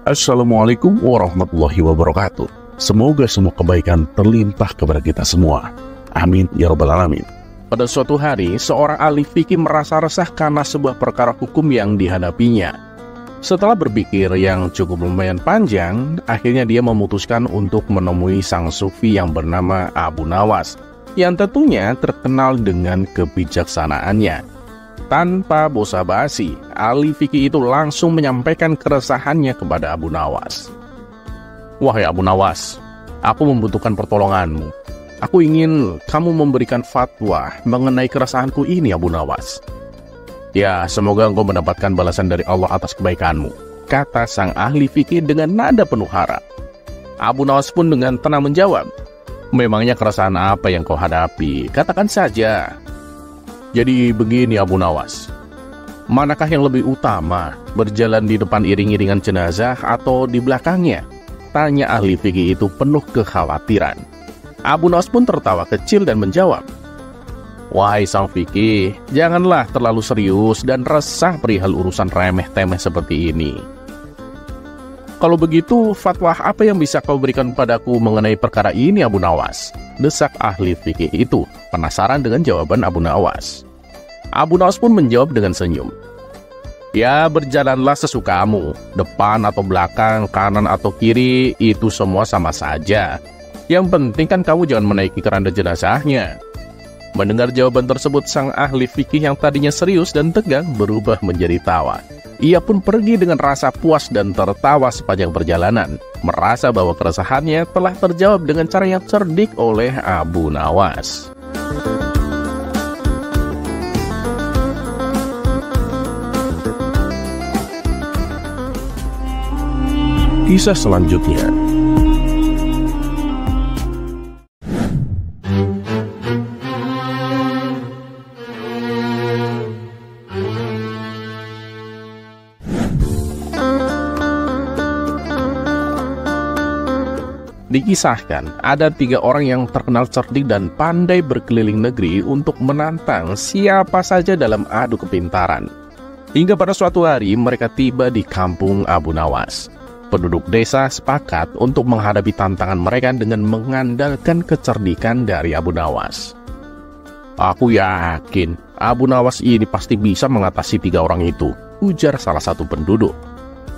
Assalamualaikum warahmatullahi wabarakatuh. Semoga semua kebaikan terlimpah kepada kita semua. Amin ya rabbal alamin. Pada suatu hari, seorang ahli fikih merasa resah karena sebuah perkara hukum yang dihadapinya. Setelah berpikir yang cukup lumayan panjang, akhirnya dia memutuskan untuk menemui sang sufi yang bernama Abu Nawas, yang tentunya terkenal dengan kebijaksanaannya. Tanpa basa-basi, ahli fikih itu langsung menyampaikan keresahannya kepada Abu Nawas. "Wahai Abu Nawas, aku membutuhkan pertolonganmu. Aku ingin kamu memberikan fatwa mengenai keresahanku ini, Abu Nawas." "Ya, semoga engkau mendapatkan balasan dari Allah atas kebaikanmu," kata sang ahli fikih dengan nada penuh harap. Abu Nawas pun dengan tenang menjawab, "Memangnya keresahan apa yang kau hadapi? Katakan saja." "Jadi begini Abu Nawas, manakah yang lebih utama, berjalan di depan iring-iringan jenazah atau di belakangnya?" tanya ahli fikih itu penuh kekhawatiran. Abu Nawas pun tertawa kecil dan menjawab, "Wahai sang fikih, janganlah terlalu serius dan resah perihal urusan remeh-temeh seperti ini. Kalau begitu, fatwa apa yang bisa kau berikan padaku mengenai perkara ini Abu Nawas?" desak ahli fikih itu, penasaran dengan jawaban Abu Nawas. Abu Nawas pun menjawab dengan senyum, "Ya, berjalanlah sesukamu, depan atau belakang, kanan atau kiri, itu semua sama saja. Yang penting kan kamu jangan menaiki keranda jenazahnya." Mendengar jawaban tersebut, sang ahli fikih yang tadinya serius dan tegang berubah menjadi tawa. Ia pun pergi dengan rasa puas dan tertawa sepanjang perjalanan, merasa bahwa keresahannya telah terjawab dengan cara yang cerdik oleh Abu Nawas. Kisah selanjutnya. Dikisahkan, ada 3 orang yang terkenal cerdik dan pandai berkeliling negeri untuk menantang siapa saja dalam adu kepintaran. Hingga pada suatu hari mereka tiba di kampung Abu Nawas. Penduduk desa sepakat untuk menghadapi tantangan mereka dengan mengandalkan kecerdikan dari Abu Nawas. "Aku yakin Abu Nawas ini pasti bisa mengatasi 3 orang itu," ujar salah satu penduduk.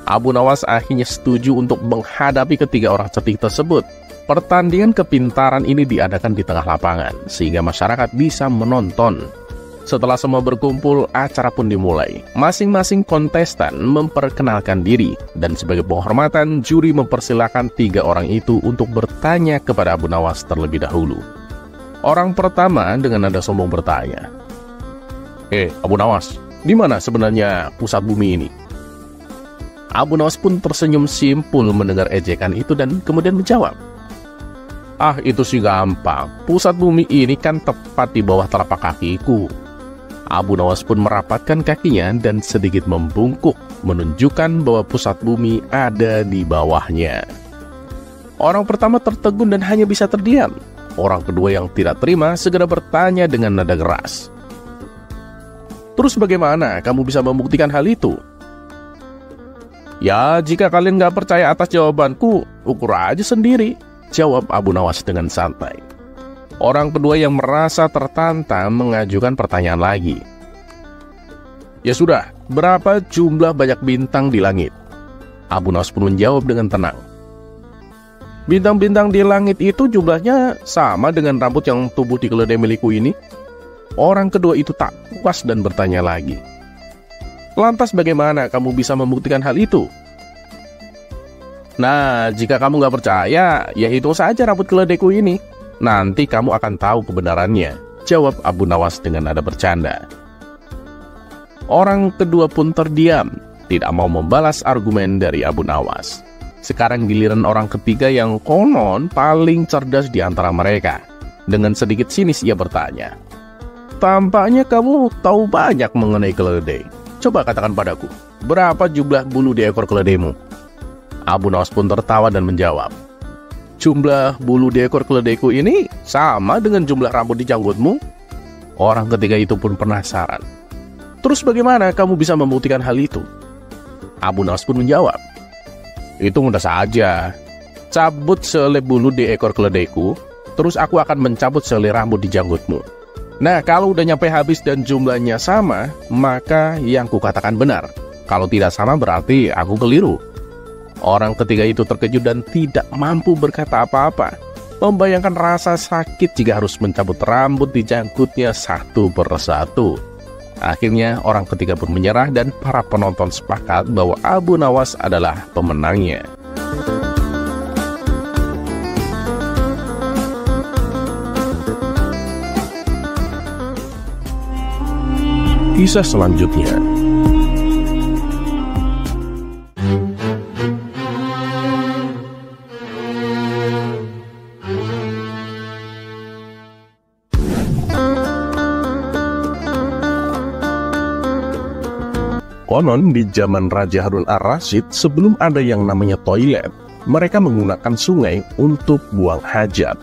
Abu Nawas akhirnya setuju untuk menghadapi ketiga orang cerdik tersebut. Pertandingan kepintaran ini diadakan di tengah lapangan, sehingga masyarakat bisa menonton. Setelah semua berkumpul, acara pun dimulai. Masing-masing kontestan memperkenalkan diri, dan sebagai penghormatan, juri mempersilahkan 3 orang itu untuk bertanya kepada Abu Nawas terlebih dahulu. Orang pertama dengan nada sombong bertanya, Abu Nawas, di mana sebenarnya pusat bumi ini?" Abu Nawas pun tersenyum simpul mendengar ejekan itu dan kemudian menjawab, "Ah, itu sih gampang. Pusat bumi ini kan tepat di bawah telapak kakiku." Abu Nawas pun merapatkan kakinya dan sedikit membungkuk, menunjukkan bahwa pusat bumi ada di bawahnya. Orang pertama tertegun dan hanya bisa terdiam. Orang kedua yang tidak terima segera bertanya dengan nada keras, "Terus bagaimana kamu bisa membuktikan hal itu?" "Ya, jika kalian nggak percaya atas jawabanku, ukur aja sendiri," jawab Abu Nawas dengan santai. Orang kedua yang merasa tertantang mengajukan pertanyaan lagi. "Ya sudah, berapa jumlah banyak bintang di langit?" Abu Nawas pun menjawab dengan tenang, "Bintang-bintang di langit itu jumlahnya sama dengan rambut yang tumbuh di keledai milikku ini." Orang kedua itu tak puas dan bertanya lagi, "Lantas bagaimana kamu bisa membuktikan hal itu?" "Nah, jika kamu nggak percaya, ya hitung saja rambut keledaiku ini. Nanti kamu akan tahu kebenarannya," jawab Abu Nawas dengan nada bercanda. Orang kedua pun terdiam, tidak mau membalas argumen dari Abu Nawas. Sekarang giliran orang ketiga yang konon paling cerdas di antara mereka. Dengan sedikit sinis ia bertanya, "Tampaknya kamu tahu banyak mengenai keledai. Coba katakan padaku, berapa jumlah bulu di ekor keledaimu?" Abu Nawas pun tertawa dan menjawab, "Jumlah bulu di ekor keledaiku ini sama dengan jumlah rambut di janggutmu." Orang ketiga itu pun penasaran, "Terus bagaimana kamu bisa membuktikan hal itu?" Abu Nawas pun menjawab, Itu mudah saja. Cabut sehelai bulu di ekor keledaiku, terus aku akan mencabut sehelai rambut di janggutmu. Nah, kalau udah nyampe habis dan jumlahnya sama, maka yang kukatakan benar. Kalau tidak sama berarti aku keliru. Orang ketiga itu terkejut dan tidak mampu berkata apa-apa. Membayangkan rasa sakit jika harus mencabut rambut di janggutnya satu persatu. Akhirnya orang ketiga pun menyerah dan para penonton sepakat bahwa Abu Nawas adalah pemenangnya. Kisah selanjutnya. Konon di zaman Raja Harun ar-Rasyid, sebelum ada yang namanya toilet, mereka menggunakan sungai untuk buang hajat.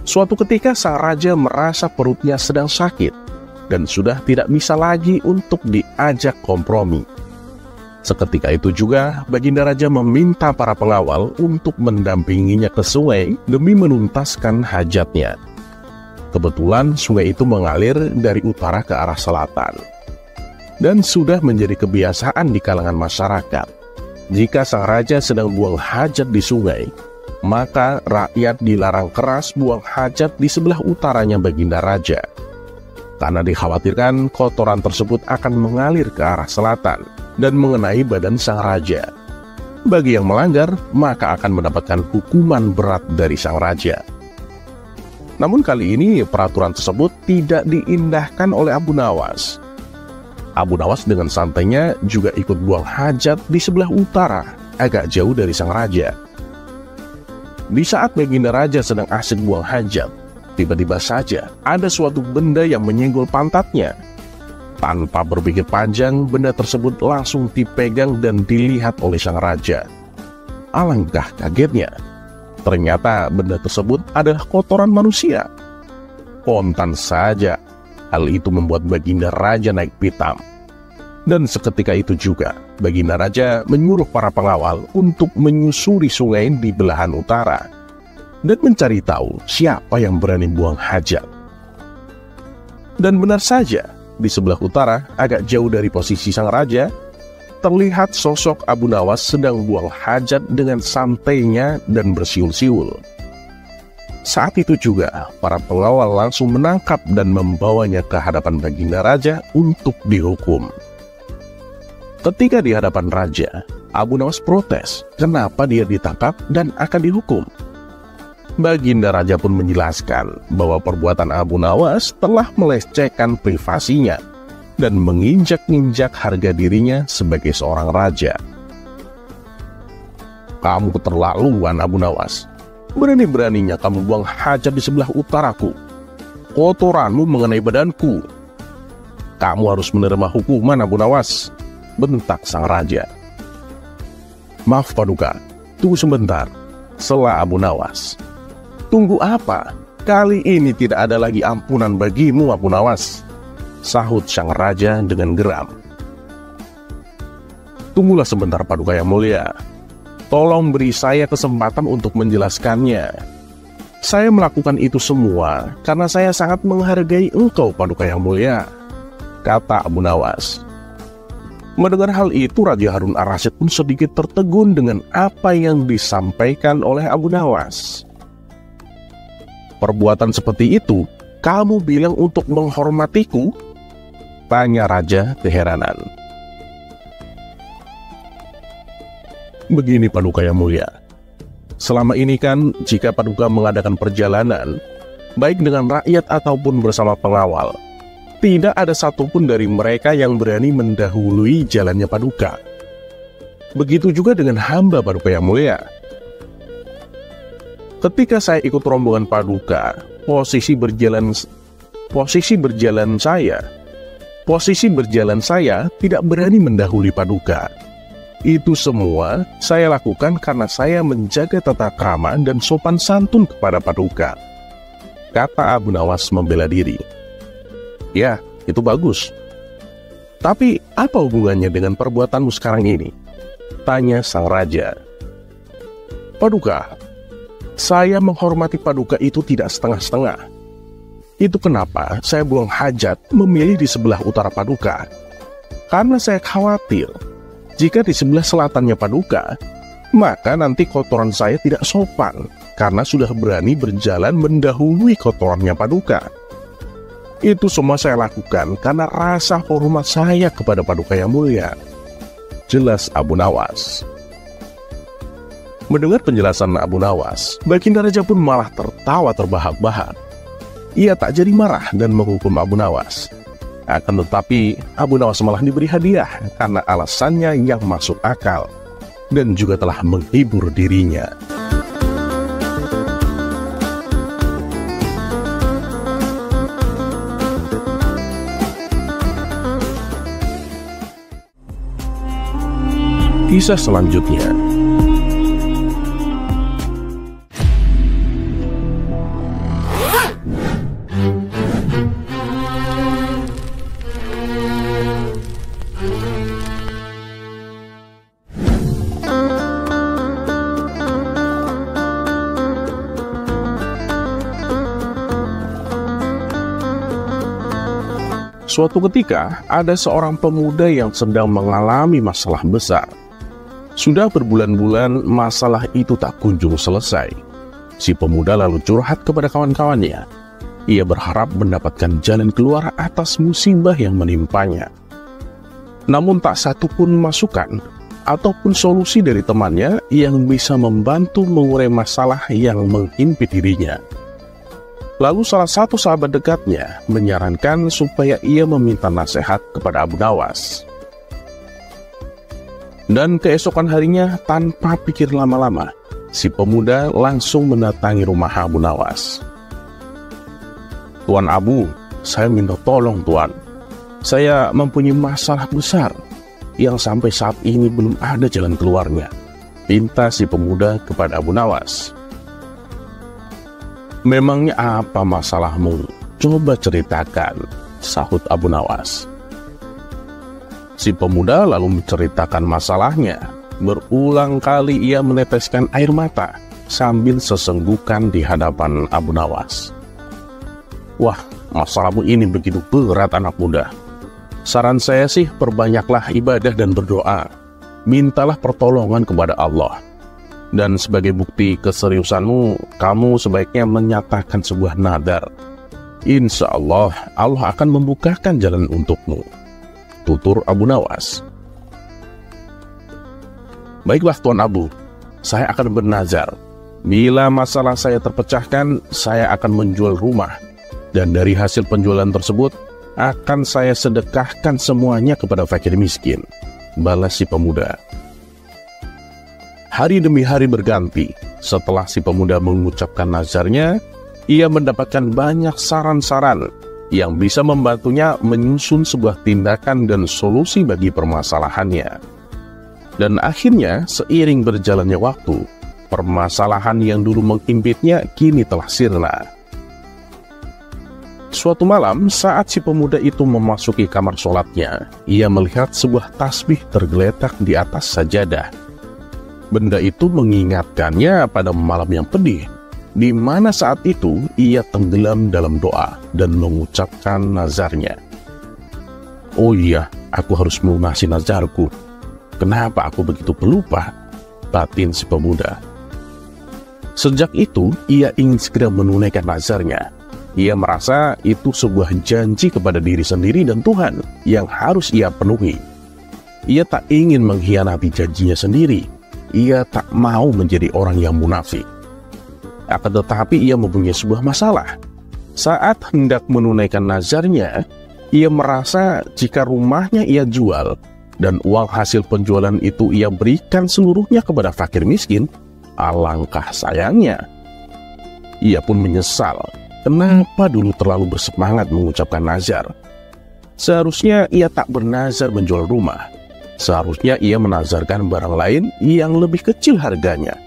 Suatu ketika sang raja merasa perutnya sedang sakit dan sudah tidak bisa lagi untuk diajak kompromi. Seketika itu juga Baginda Raja meminta para pengawal untuk mendampinginya ke sungai demi menuntaskan hajatnya. Kebetulan sungai itu mengalir dari utara ke arah selatan. Dan sudah menjadi kebiasaan di kalangan masyarakat. Jika sang raja sedang buang hajat di sungai, maka rakyat dilarang keras buang hajat di sebelah utaranya Baginda Raja. Karena dikhawatirkan kotoran tersebut akan mengalir ke arah selatan dan mengenai badan sang raja. Bagi yang melanggar, maka akan mendapatkan hukuman berat dari sang raja. Namun kali ini peraturan tersebut tidak diindahkan oleh Abu Nawas. Abu Nawas dengan santainya juga ikut buang hajat di sebelah utara, agak jauh dari sang raja. Di saat Baginda Raja sedang asik buang hajat, tiba-tiba saja ada suatu benda yang menyenggol pantatnya. Tanpa berpikir panjang, benda tersebut langsung dipegang dan dilihat oleh sang raja. Alangkah kagetnya. Ternyata benda tersebut adalah kotoran manusia. Spontan saja, hal itu membuat Baginda Raja naik pitam. Dan seketika itu juga, Baginda Raja menyuruh para pengawal untuk menyusuri sungai di belahan utara dan mencari tahu siapa yang berani buang hajat. Dan benar saja, di sebelah utara, agak jauh dari posisi sang raja, terlihat sosok Abu Nawas sedang buang hajat dengan santainya dan bersiul-siul. Saat itu juga, para pengawal langsung menangkap dan membawanya ke hadapan Baginda Raja untuk dihukum. Ketika di hadapan raja, Abu Nawas protes kenapa dia ditangkap dan akan dihukum. Baginda Raja pun menjelaskan bahwa perbuatan Abu Nawas telah melecehkan privasinya dan menginjak-injak harga dirinya sebagai seorang raja. Kamu keterlaluan, Abu Nawas. Berani-beraninya kamu buang hajat di sebelah utaraku. Kotoranmu mengenai badanku. Kamu harus menerima hukuman, Abu Nawas, bentak sang raja. Maaf Paduka, tunggu sebentar, sela Abu Nawas. Tunggu apa? Kali ini tidak ada lagi ampunan bagimu, Abu Nawas, sahut sang raja dengan geram. Tunggulah sebentar Paduka yang mulia. Tolong beri saya kesempatan untuk menjelaskannya. Saya melakukan itu semua karena saya sangat menghargai engkau, Paduka yang mulia, kata Abu Nawas. Mendengar hal itu, Raja Harun ar-Rasyid pun sedikit tertegun dengan apa yang disampaikan oleh Abu Nawas. Perbuatan seperti itu, kamu bilang untuk menghormatiku? Tanya raja keheranan. Begini Paduka yang mulia, selama ini kan jika Paduka mengadakan perjalanan, baik dengan rakyat ataupun bersama pengawal, tidak ada satupun dari mereka yang berani mendahului jalannya Paduka. Begitu juga dengan hamba Paduka yang mulia. Ketika saya ikut rombongan Paduka, posisi berjalan saya tidak berani mendahului Paduka. Itu semua saya lakukan karena saya menjaga tata krama dan sopan santun kepada Paduka, kata Abu Nawas membela diri. Ya, itu bagus. Tapi apa hubungannya dengan perbuatanmu sekarang ini? Tanya sang raja. Paduka, saya menghormati Paduka itu tidak setengah-setengah. Itu kenapa saya buang hajat memilih di sebelah utara Paduka. Karena saya khawatir, jika di sebelah selatannya Paduka, maka nanti kotoran saya tidak sopan, karena sudah berani berjalan mendahului kotorannya Paduka. Itu semua saya lakukan karena rasa hormat saya kepada Paduka yang mulia, jelas Abu Nawas. Mendengar penjelasan Abu Nawas, Baginda Raja pun malah tertawa terbahak-bahak. Ia tak jadi marah dan menghukum Abu Nawas. Akan tetapi, Abu Nawas malah diberi hadiah karena alasannya yang masuk akal dan juga telah menghibur dirinya. Kisah selanjutnya. Suatu ketika, ada seorang pemuda yang sedang mengalami masalah besar. Sudah berbulan-bulan masalah itu tak kunjung selesai. Si pemuda lalu curhat kepada kawan-kawannya. Ia berharap mendapatkan jalan keluar atas musibah yang menimpanya. Namun tak satu pun masukan ataupun solusi dari temannya yang bisa membantu mengurai masalah yang menghimpit dirinya. Lalu salah satu sahabat dekatnya menyarankan supaya ia meminta nasihat kepada Abu Nawas. Dan keesokan harinya, tanpa pikir lama-lama, si pemuda langsung mendatangi rumah Abu Nawas. Tuan Abu, saya minta tolong Tuan. Saya mempunyai masalah besar yang sampai saat ini belum ada jalan keluarnya, pinta si pemuda kepada Abu Nawas. Memangnya apa masalahmu? Coba ceritakan, sahut Abu Nawas. Si pemuda lalu menceritakan masalahnya. Berulang kali ia meneteskan air mata sambil sesenggukan di hadapan Abu Nawas. Wah, masalahmu ini begitu berat anak muda. Saran saya sih, perbanyaklah ibadah dan berdoa. Mintalah pertolongan kepada Allah. Dan sebagai bukti keseriusanmu, kamu sebaiknya menyatakan sebuah nadar. Insya Allah, Allah akan membukakan jalan untukmu, tutur Abu Nawas. Baiklah Tuan Abu, saya akan bernazar. Bila masalah saya terpecahkan, saya akan menjual rumah. Dan dari hasil penjualan tersebut, akan saya sedekahkan semuanya kepada fakir miskin, balas si pemuda. Hari demi hari berganti. Setelah si pemuda mengucapkan nazarnya, ia mendapatkan banyak saran-saran yang bisa membantunya menyusun sebuah tindakan dan solusi bagi permasalahannya. Dan akhirnya, seiring berjalannya waktu, permasalahan yang dulu menghimpitnya kini telah sirna. Suatu malam, saat si pemuda itu memasuki kamar sholatnya, ia melihat sebuah tasbih tergeletak di atas sajadah. Benda itu mengingatkannya pada malam yang pedih, di mana saat itu ia tenggelam dalam doa dan mengucapkan nazarnya. Oh iya, aku harus melunasi nazarku. Kenapa aku begitu pelupa? Batin si pemuda. Sejak itu, ia ingin segera menunaikan nazarnya. Ia merasa itu sebuah janji kepada diri sendiri dan Tuhan yang harus ia penuhi. Ia tak ingin mengkhianati janjinya sendiri. Ia tak mau menjadi orang yang munafik. Akan tetapi ia mempunyai sebuah masalah. Saat hendak menunaikan nazarnya, ia merasa jika rumahnya ia jual dan uang hasil penjualan itu ia berikan seluruhnya kepada fakir miskin, alangkah sayangnya. Ia pun menyesal. Kenapa dulu terlalu bersemangat mengucapkan nazar? Seharusnya ia tak bernazar menjual rumah. Seharusnya ia menazarkan barang lain yang lebih kecil harganya.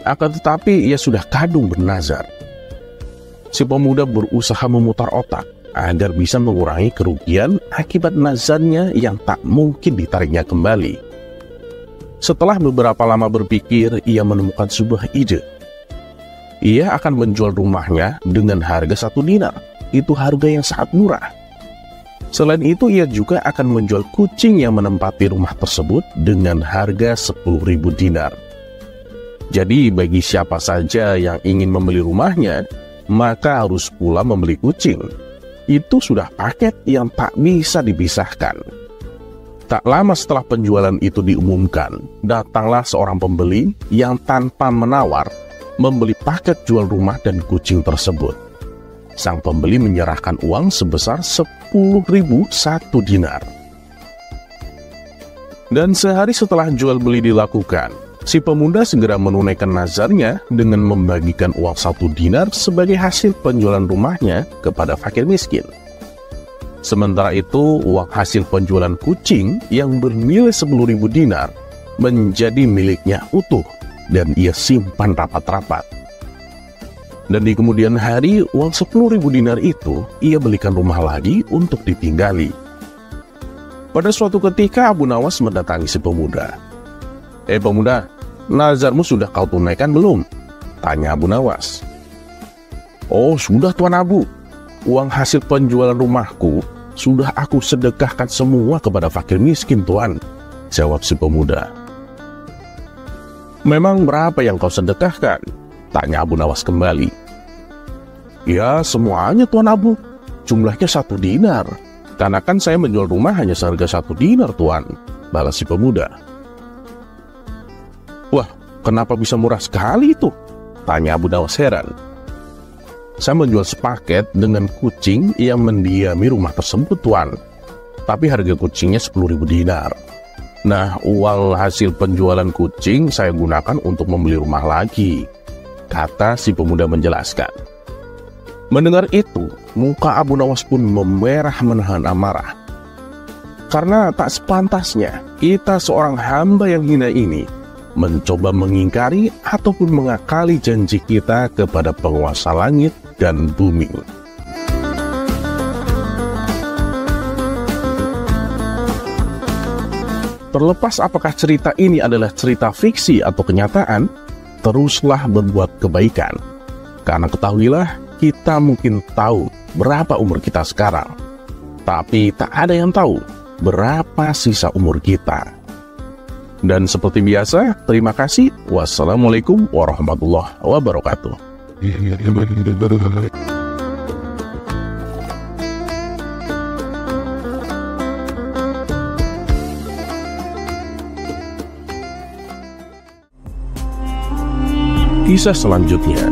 Akan tetapi ia sudah kadung bernazar. Si pemuda berusaha memutar otak agar bisa mengurangi kerugian akibat nazarnya yang tak mungkin ditariknya kembali. Setelah beberapa lama berpikir, ia menemukan sebuah ide. Ia akan menjual rumahnya dengan harga 1 dinar. Itu harga yang sangat murah. Selain itu, ia juga akan menjual kucing yang menempati rumah tersebut dengan harga 10.000 dinar. Jadi bagi siapa saja yang ingin membeli rumahnya, maka harus pula membeli kucing. Itu sudah paket yang tak bisa dipisahkan. Tak lama setelah penjualan itu diumumkan, datanglah seorang pembeli yang tanpa menawar membeli paket jual rumah dan kucing tersebut. Sang pembeli menyerahkan uang sebesar 10.000 1 dinar. Dan sehari setelah jual beli dilakukan, si pemuda segera menunaikan nazarnya dengan membagikan uang 1 dinar sebagai hasil penjualan rumahnya kepada fakir miskin. Sementara itu, uang hasil penjualan kucing yang bernilai 10.000 dinar menjadi miliknya utuh dan ia simpan rapat-rapat. Dan di kemudian hari, uang 10.000 dinar itu ia belikan rumah lagi untuk ditinggali. Pada suatu ketika Abu Nawas mendatangi si pemuda. Pemuda, nazarmu sudah kau tunaikan belum? Tanya Abu Nawas. Oh, sudah Tuan Abu. Uang hasil penjualan rumahku sudah aku sedekahkan semua kepada fakir miskin, Tuan, jawab si pemuda. Memang berapa yang kau sedekahkan? Tanya Abu Nawas kembali. Ya, semuanya Tuan Abu. Jumlahnya 1 dinar. Karena kan saya menjual rumah hanya seharga 1 dinar, Tuan, balas si pemuda. Wah, kenapa bisa murah sekali itu? Tanya Abu Nawas heran. Saya menjual sepaket dengan kucing yang mendiami rumah tersebut, Tuan. Tapi harga kucingnya 10.000 dinar. Nah, uang hasil penjualan kucing saya gunakan untuk membeli rumah lagi, kata si pemuda menjelaskan. Mendengar itu, muka Abu Nawas pun memerah menahan amarah. Karena tak sepantasnya kita seorang hamba yang hina ini mencoba mengingkari ataupun mengakali janji kita kepada penguasa langit dan bumi. Terlepas apakah cerita ini adalah cerita fiksi atau kenyataan, teruslah berbuat kebaikan. Karena ketahuilah, kita mungkin tahu berapa umur kita sekarang, tapi tak ada yang tahu berapa sisa umur kita. Dan seperti biasa, terima kasih. Wassalamualaikum warahmatullahi wabarakatuh. Kisah selanjutnya.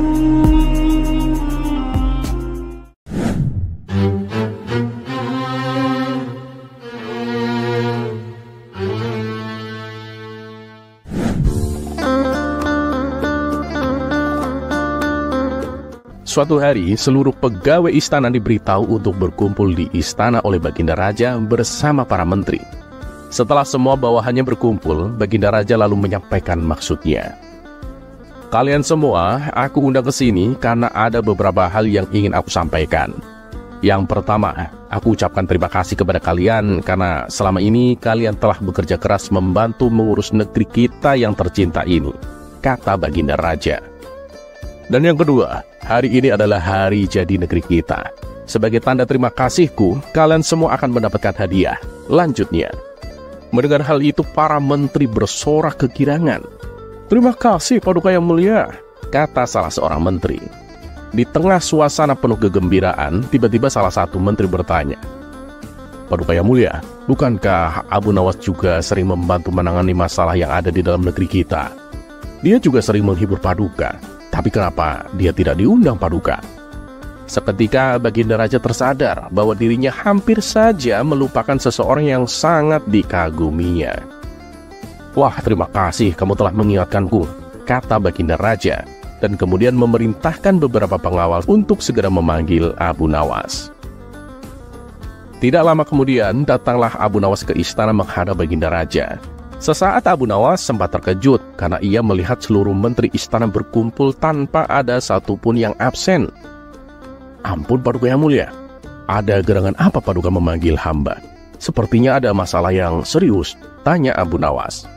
Suatu hari, seluruh pegawai istana diberitahu untuk berkumpul di istana oleh Baginda Raja bersama para menteri. Setelah semua bawahannya berkumpul, Baginda Raja lalu menyampaikan maksudnya. Kalian semua, aku undang ke sini karena ada beberapa hal yang ingin aku sampaikan. Yang pertama, aku ucapkan terima kasih kepada kalian karena selama ini kalian telah bekerja keras membantu mengurus negeri kita yang tercinta ini, kata Baginda Raja. Dan yang kedua, hari ini adalah hari jadi negeri kita. Sebagai tanda terima kasihku, kalian semua akan mendapatkan hadiah. Lanjutnya, mendengar hal itu para menteri bersorak kegirangan. Terima kasih Paduka Yang Mulia, kata salah seorang menteri. Di tengah suasana penuh kegembiraan, tiba-tiba salah satu menteri bertanya, Paduka Yang Mulia, bukankah Abu Nawas juga sering membantu menangani masalah yang ada di dalam negeri kita? Dia juga sering menghibur Paduka. Tapi kenapa dia tidak diundang Paduka? Seketika Baginda Raja tersadar bahwa dirinya hampir saja melupakan seseorang yang sangat dikaguminya. Wah, terima kasih kamu telah mengingatkanku, kata Baginda Raja, dan kemudian memerintahkan beberapa pengawal untuk segera memanggil Abu Nawas. Tidak lama kemudian datanglah Abu Nawas ke istana menghadap Baginda Raja. Sesaat Abu Nawas sempat terkejut karena ia melihat seluruh menteri istana berkumpul tanpa ada satupun yang absen. Ampun Paduka Yang Mulia, ada gerangan apa Paduka memanggil hamba? Sepertinya ada masalah yang serius, tanya Abu Nawas.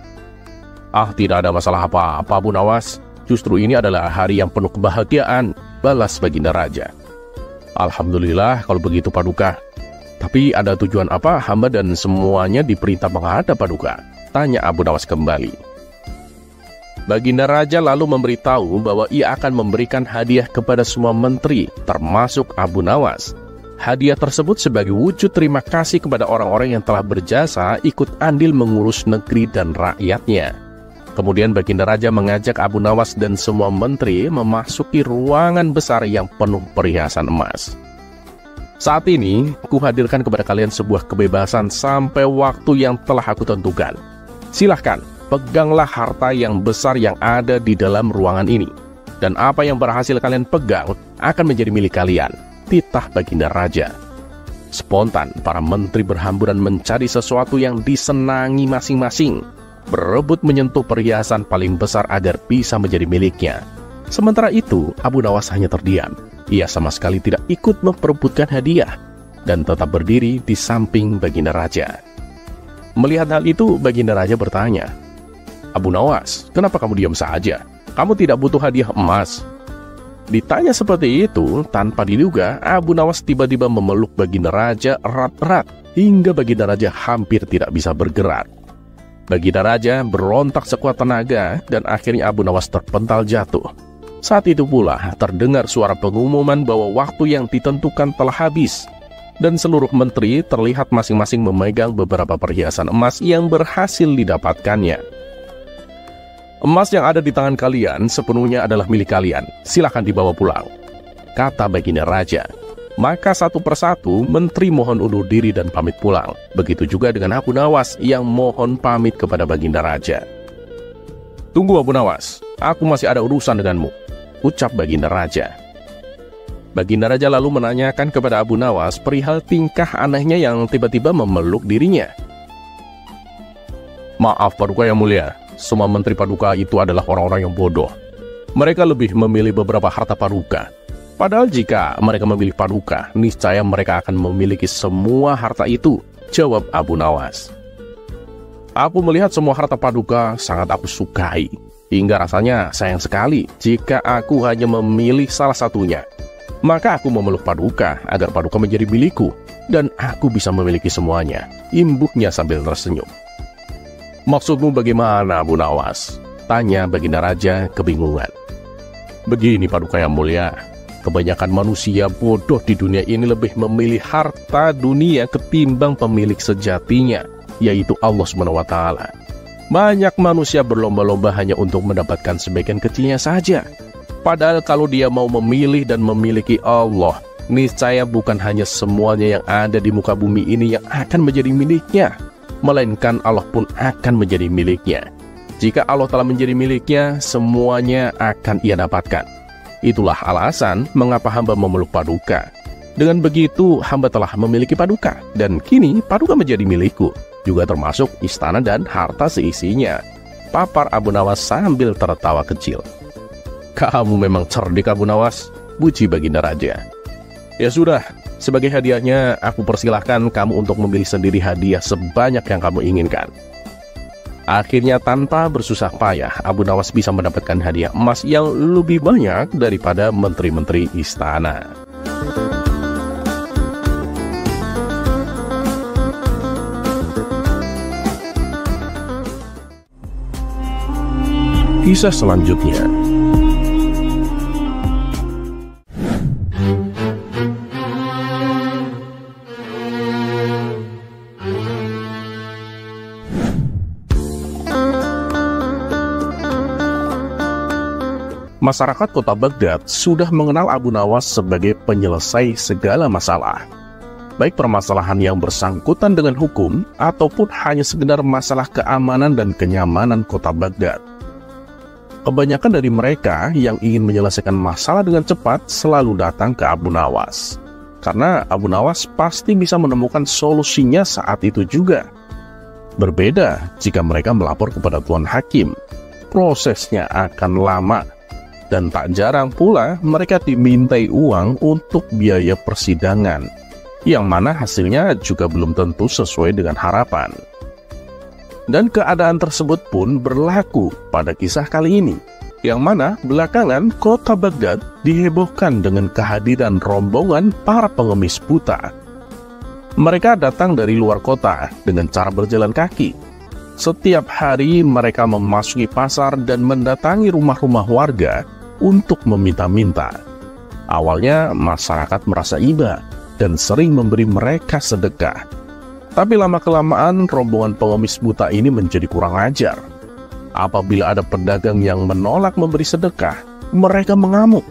"Ah, tidak ada masalah apa-apa, Abu Nawas. Justru ini adalah hari yang penuh kebahagiaan," balas Baginda Raja. "Alhamdulillah kalau begitu Paduka. Tapi ada tujuan apa hamba dan semuanya diperintah menghadap Paduka?" tanya Abu Nawas kembali. Baginda Raja lalu memberitahu bahwa ia akan memberikan hadiah kepada semua menteri, termasuk Abu Nawas. Hadiah tersebut sebagai wujud terima kasih kepada orang-orang yang telah berjasa ikut andil mengurus negeri dan rakyatnya. Kemudian Baginda Raja mengajak Abu Nawas dan semua menteri memasuki ruangan besar yang penuh perhiasan emas. "Saat ini, kuhadirkan kepada kalian sebuah kebebasan sampai waktu yang telah aku tentukan. Silahkan, peganglah harta yang besar yang ada di dalam ruangan ini. Dan apa yang berhasil kalian pegang akan menjadi milik kalian," titah Baginda Raja. Spontan, para menteri berhamburan mencari sesuatu yang disenangi masing-masing, berebut menyentuh perhiasan paling besar agar bisa menjadi miliknya. Sementara itu, Abu Nawas hanya terdiam. Ia sama sekali tidak ikut memperebutkan hadiah dan tetap berdiri di samping Baginda Raja. Melihat hal itu, Baginda Raja bertanya, "Abu Nawas, kenapa kamu diam saja? Kamu tidak butuh hadiah emas?" Ditanya seperti itu, tanpa diduga, Abu Nawas tiba-tiba memeluk Baginda Raja erat-erat hingga Baginda Raja hampir tidak bisa bergerak. Baginda Raja berontak sekuat tenaga dan akhirnya Abu Nawas terpental jatuh. Saat itu pula terdengar suara pengumuman bahwa waktu yang ditentukan telah habis dan seluruh menteri terlihat masing-masing memegang beberapa perhiasan emas yang berhasil didapatkannya. "Emas yang ada di tangan kalian sepenuhnya adalah milik kalian. Silakan dibawa pulang," kata Baginda Raja. Maka satu persatu menteri mohon undur diri dan pamit pulang. Begitu juga dengan Abu Nawas yang mohon pamit kepada Baginda Raja. "Tunggu Abu Nawas, aku masih ada urusan denganmu," ucap Baginda Raja. Baginda Raja lalu menanyakan kepada Abu Nawas perihal tingkah anehnya yang tiba-tiba memeluk dirinya. "Maaf Paduka yang mulia, semua menteri Paduka itu adalah orang-orang yang bodoh. Mereka lebih memilih beberapa harta Paduka. Padahal jika mereka memilih Paduka, niscaya mereka akan memiliki semua harta itu," jawab Abu Nawas. "Aku melihat semua harta Paduka sangat aku sukai, hingga rasanya sayang sekali jika aku hanya memilih salah satunya. Maka aku memeluk Paduka agar Paduka menjadi milikku, dan aku bisa memiliki semuanya," imbuhnya sambil tersenyum. "Maksudmu bagaimana Abu Nawas?" tanya Baginda Raja kebingungan. "Begini Paduka yang mulia, kebanyakan manusia bodoh di dunia ini lebih memilih harta dunia ketimbang pemilik sejatinya, yaitu Allah SWT. Banyak manusia berlomba-lomba hanya untuk mendapatkan sebagian kecilnya saja. Padahal kalau dia mau memilih dan memiliki Allah, niscaya bukan hanya semuanya yang ada di muka bumi ini yang akan menjadi miliknya, melainkan Allah pun akan menjadi miliknya. Jika Allah telah menjadi miliknya, semuanya akan ia dapatkan. Itulah alasan mengapa hamba memeluk Paduka. Dengan begitu, hamba telah memiliki Paduka, dan kini Paduka menjadi milikku, juga termasuk istana dan harta seisinya," papar Abu Nawas sambil tertawa kecil. "Kamu memang cerdik Abu Nawas," puji Baginda Raja. "Ya sudah, sebagai hadiahnya aku persilahkan kamu untuk memilih sendiri hadiah sebanyak yang kamu inginkan." Akhirnya tanpa bersusah payah, Abu Nawas bisa mendapatkan hadiah emas yang lebih banyak daripada menteri-menteri istana. Kisah selanjutnya. Masyarakat kota Baghdad sudah mengenal Abu Nawas sebagai penyelesai segala masalah, baik permasalahan yang bersangkutan dengan hukum ataupun hanya sekedar masalah keamanan dan kenyamanan kota Baghdad. Kebanyakan dari mereka yang ingin menyelesaikan masalah dengan cepat selalu datang ke Abu Nawas, karena Abu Nawas pasti bisa menemukan solusinya saat itu juga. Berbeda jika mereka melapor kepada Tuan Hakim, prosesnya akan lama. Dan tak jarang pula mereka dimintai uang untuk biaya persidangan, yang mana hasilnya juga belum tentu sesuai dengan harapan. Dan keadaan tersebut pun berlaku pada kisah kali ini, yang mana belakangan kota Baghdad dihebohkan dengan kehadiran rombongan para pengemis buta. Mereka datang dari luar kota dengan cara berjalan kaki. Setiap hari mereka memasuki pasar dan mendatangi rumah-rumah warga untuk meminta-minta. Awalnya masyarakat merasa iba dan sering memberi mereka sedekah. Tapi lama-kelamaan rombongan pengemis buta ini menjadi kurang ajar. Apabila ada pedagang yang menolak memberi sedekah, mereka mengamuk.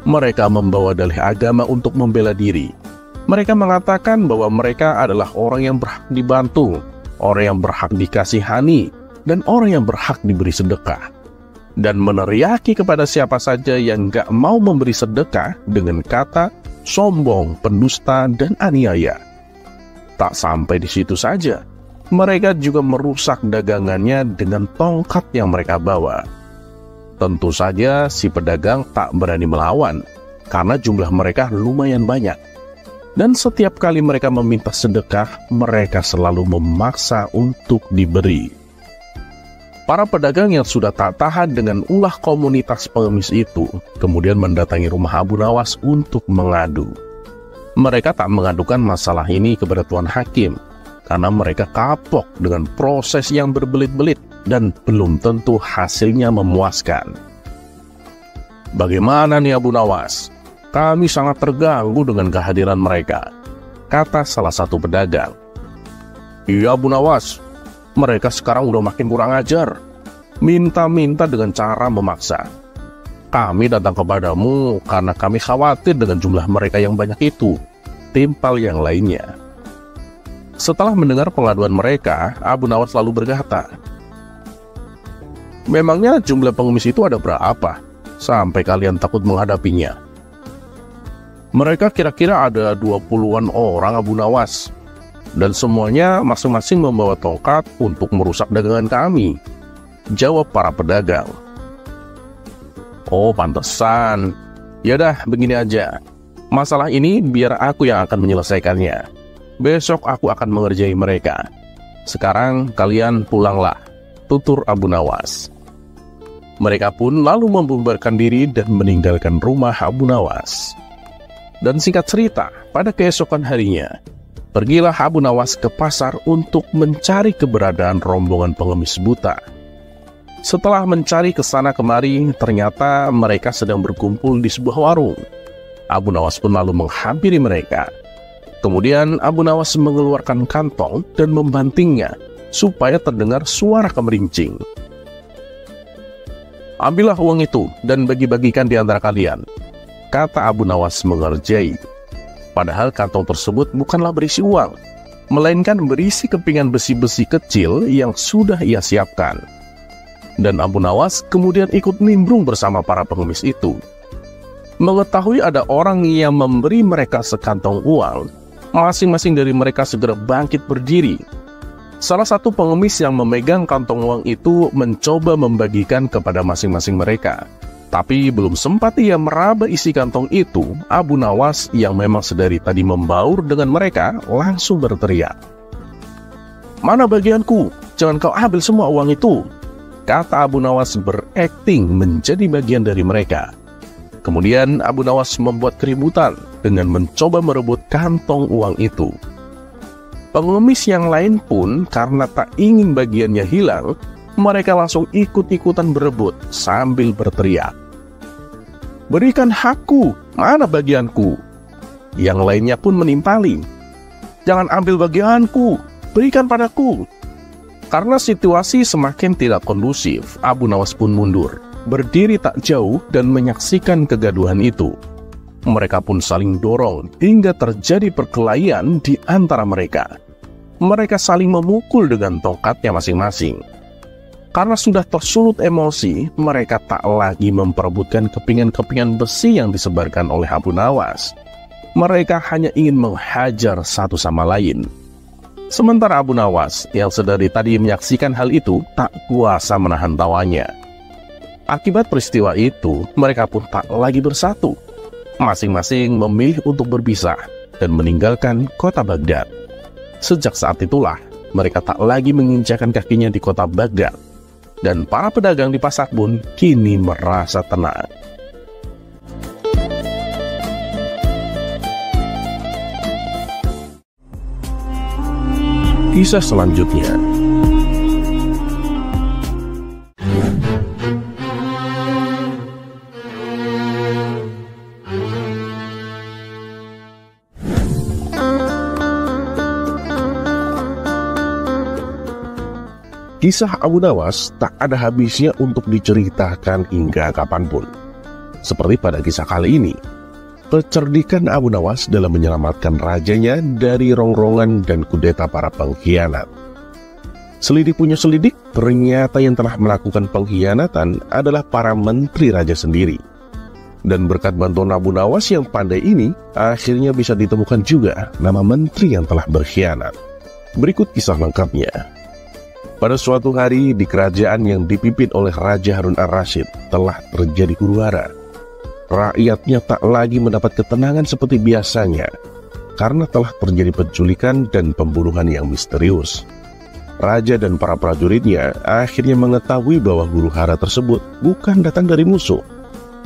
Mereka membawa dalih agama untuk membela diri. Mereka mengatakan bahwa mereka adalah orang yang berhak dibantu, orang yang berhak dikasihani, dan orang yang berhak diberi sedekah. Dan meneriaki kepada siapa saja yang gak mau memberi sedekah dengan kata sombong, pendusta, dan aniaya. Tak sampai di situ saja, mereka juga merusak dagangannya dengan tongkat yang mereka bawa. Tentu saja si pedagang tak berani melawan, karena jumlah mereka lumayan banyak. Dan setiap kali mereka meminta sedekah, mereka selalu memaksa untuk diberi. Para pedagang yang sudah tak tahan dengan ulah komunitas pengemis itu, kemudian mendatangi rumah Abu Nawas untuk mengadu. Mereka tak mengadukan masalah ini kepada Tuan Hakim, karena mereka kapok dengan proses yang berbelit-belit dan belum tentu hasilnya memuaskan. "Bagaimana nih Abu Nawas? Kami sangat terganggu dengan kehadiran mereka," kata salah satu pedagang. "Iya Abu Nawas, mereka sekarang udah makin kurang ajar. Minta-minta dengan cara memaksa. Kami datang kepadamu karena kami khawatir dengan jumlah mereka yang banyak itu," timpal yang lainnya. Setelah mendengar pengaduan mereka, Abu Nawas lalu berkata, "Memangnya jumlah pengemis itu ada berapa sampai kalian takut menghadapinya?" "Mereka kira-kira ada 20-an orang Abu Nawas, dan semuanya masing-masing membawa tongkat untuk merusak dagangan kami," jawab para pedagang. "Oh pantesan. Yaudah begini aja, masalah ini biar aku yang akan menyelesaikannya. Besok aku akan mengerjai mereka. Sekarang kalian pulanglah," tutur Abu Nawas. Mereka pun lalu membubarkan diri dan meninggalkan rumah Abu Nawas. Dan singkat cerita, pada keesokan harinya, pergilah Abu Nawas ke pasar untuk mencari keberadaan rombongan pengemis buta. Setelah mencari ke sana kemari, ternyata mereka sedang berkumpul di sebuah warung. Abu Nawas pun lalu menghampiri mereka. Kemudian Abu Nawas mengeluarkan kantong dan membantingnya supaya terdengar suara kemerincing. "Ambillah uang itu dan bagi-bagikan di antara kalian," kata Abu Nawas mengerjai. Padahal kantong tersebut bukanlah berisi uang, melainkan berisi kepingan besi-besi kecil yang sudah ia siapkan. Dan Abu Nawas kemudian ikut nimbrung bersama para pengemis itu. Mengetahui ada orang yang memberi mereka sekantong uang, masing-masing dari mereka segera bangkit berdiri. Salah satu pengemis yang memegang kantong uang itu mencoba membagikan kepada masing-masing mereka. Tapi belum sempat ia meraba isi kantong itu, Abu Nawas yang memang sedari tadi membaur dengan mereka langsung berteriak, "Mana bagianku? Jangan kau ambil semua uang itu," kata Abu Nawas berakting menjadi bagian dari mereka. Kemudian Abu Nawas membuat keributan dengan mencoba merebut kantong uang itu. Pengemis yang lain pun karena tak ingin bagiannya hilang, mereka langsung ikut-ikutan berebut sambil berteriak, "Berikan hakku, mana bagianku?" Yang lainnya pun menimpali, "Jangan ambil bagianku, berikan padaku." Karena situasi semakin tidak kondusif, Abu Nawas pun mundur, berdiri tak jauh dan menyaksikan kegaduhan itu. Mereka pun saling dorong hingga terjadi perkelahian di antara mereka. Mereka saling memukul dengan tongkatnya masing-masing. Karena sudah tersulut emosi, mereka tak lagi memperebutkan kepingan-kepingan besi yang disebarkan oleh Abu Nawas. Mereka hanya ingin menghajar satu sama lain. Sementara Abu Nawas yang sedari tadi menyaksikan hal itu tak kuasa menahan tawanya. Akibat peristiwa itu, mereka pun tak lagi bersatu. Masing-masing memilih untuk berpisah dan meninggalkan kota Baghdad. Sejak saat itulah, mereka tak lagi menginjakan kakinya di kota Baghdad. Dan para pedagang di pasar pun kini merasa tenang. Kisah selanjutnya. Kisah Abu Nawas tak ada habisnya untuk diceritakan hingga kapanpun. Seperti pada kisah kali ini, kecerdikan Abu Nawas dalam menyelamatkan rajanya dari rongrongan dan kudeta para pengkhianat. Selidik punya selidik, ternyata yang telah melakukan pengkhianatan adalah para menteri raja sendiri. Dan berkat bantuan Abu Nawas yang pandai ini, akhirnya bisa ditemukan juga nama menteri yang telah berkhianat. Berikut kisah lengkapnya. Pada suatu hari di kerajaan yang dipimpin oleh Raja Harun ar-Rasyid telah terjadi huru-hara. Rakyatnya tak lagi mendapat ketenangan seperti biasanya karena telah terjadi penculikan dan pembunuhan yang misterius. Raja dan para prajuritnya akhirnya mengetahui bahwa huru-hara tersebut bukan datang dari musuh,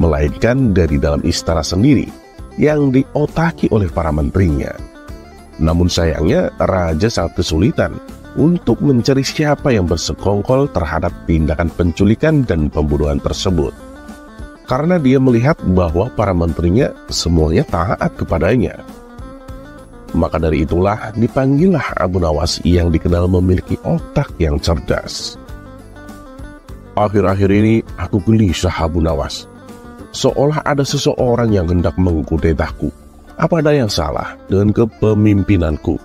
melainkan dari dalam istana sendiri yang diotaki oleh para menterinya. Namun sayangnya Raja sangat kesulitan untuk mencari siapa yang bersekongkol terhadap tindakan penculikan dan pembunuhan tersebut. Karena dia melihat bahwa para menterinya semuanya taat kepadanya. Maka dari itulah dipanggillah Abu Nawas yang dikenal memiliki otak yang cerdas. Akhir-akhir ini aku gelisah Abu Nawas. Seolah ada seseorang yang hendak mengkudetaku. Apa ada yang salah dengan kepemimpinanku?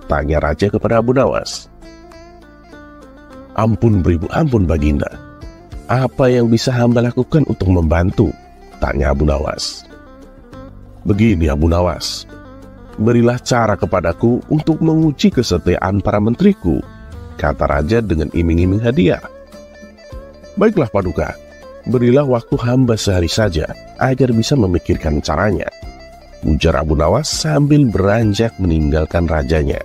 Tanya Raja kepada Abu Nawas. Ampun beribu ampun Baginda. Apa yang bisa hamba lakukan untuk membantu? Tanya Abu Nawas. Begini Abu Nawas, berilah cara kepadaku untuk menguji kesetiaan para menteriku, kata Raja dengan iming-iming hadiah. Baiklah Paduka, berilah waktu hamba sehari saja agar bisa memikirkan caranya, ujar Abu Nawas sambil beranjak meninggalkan rajanya.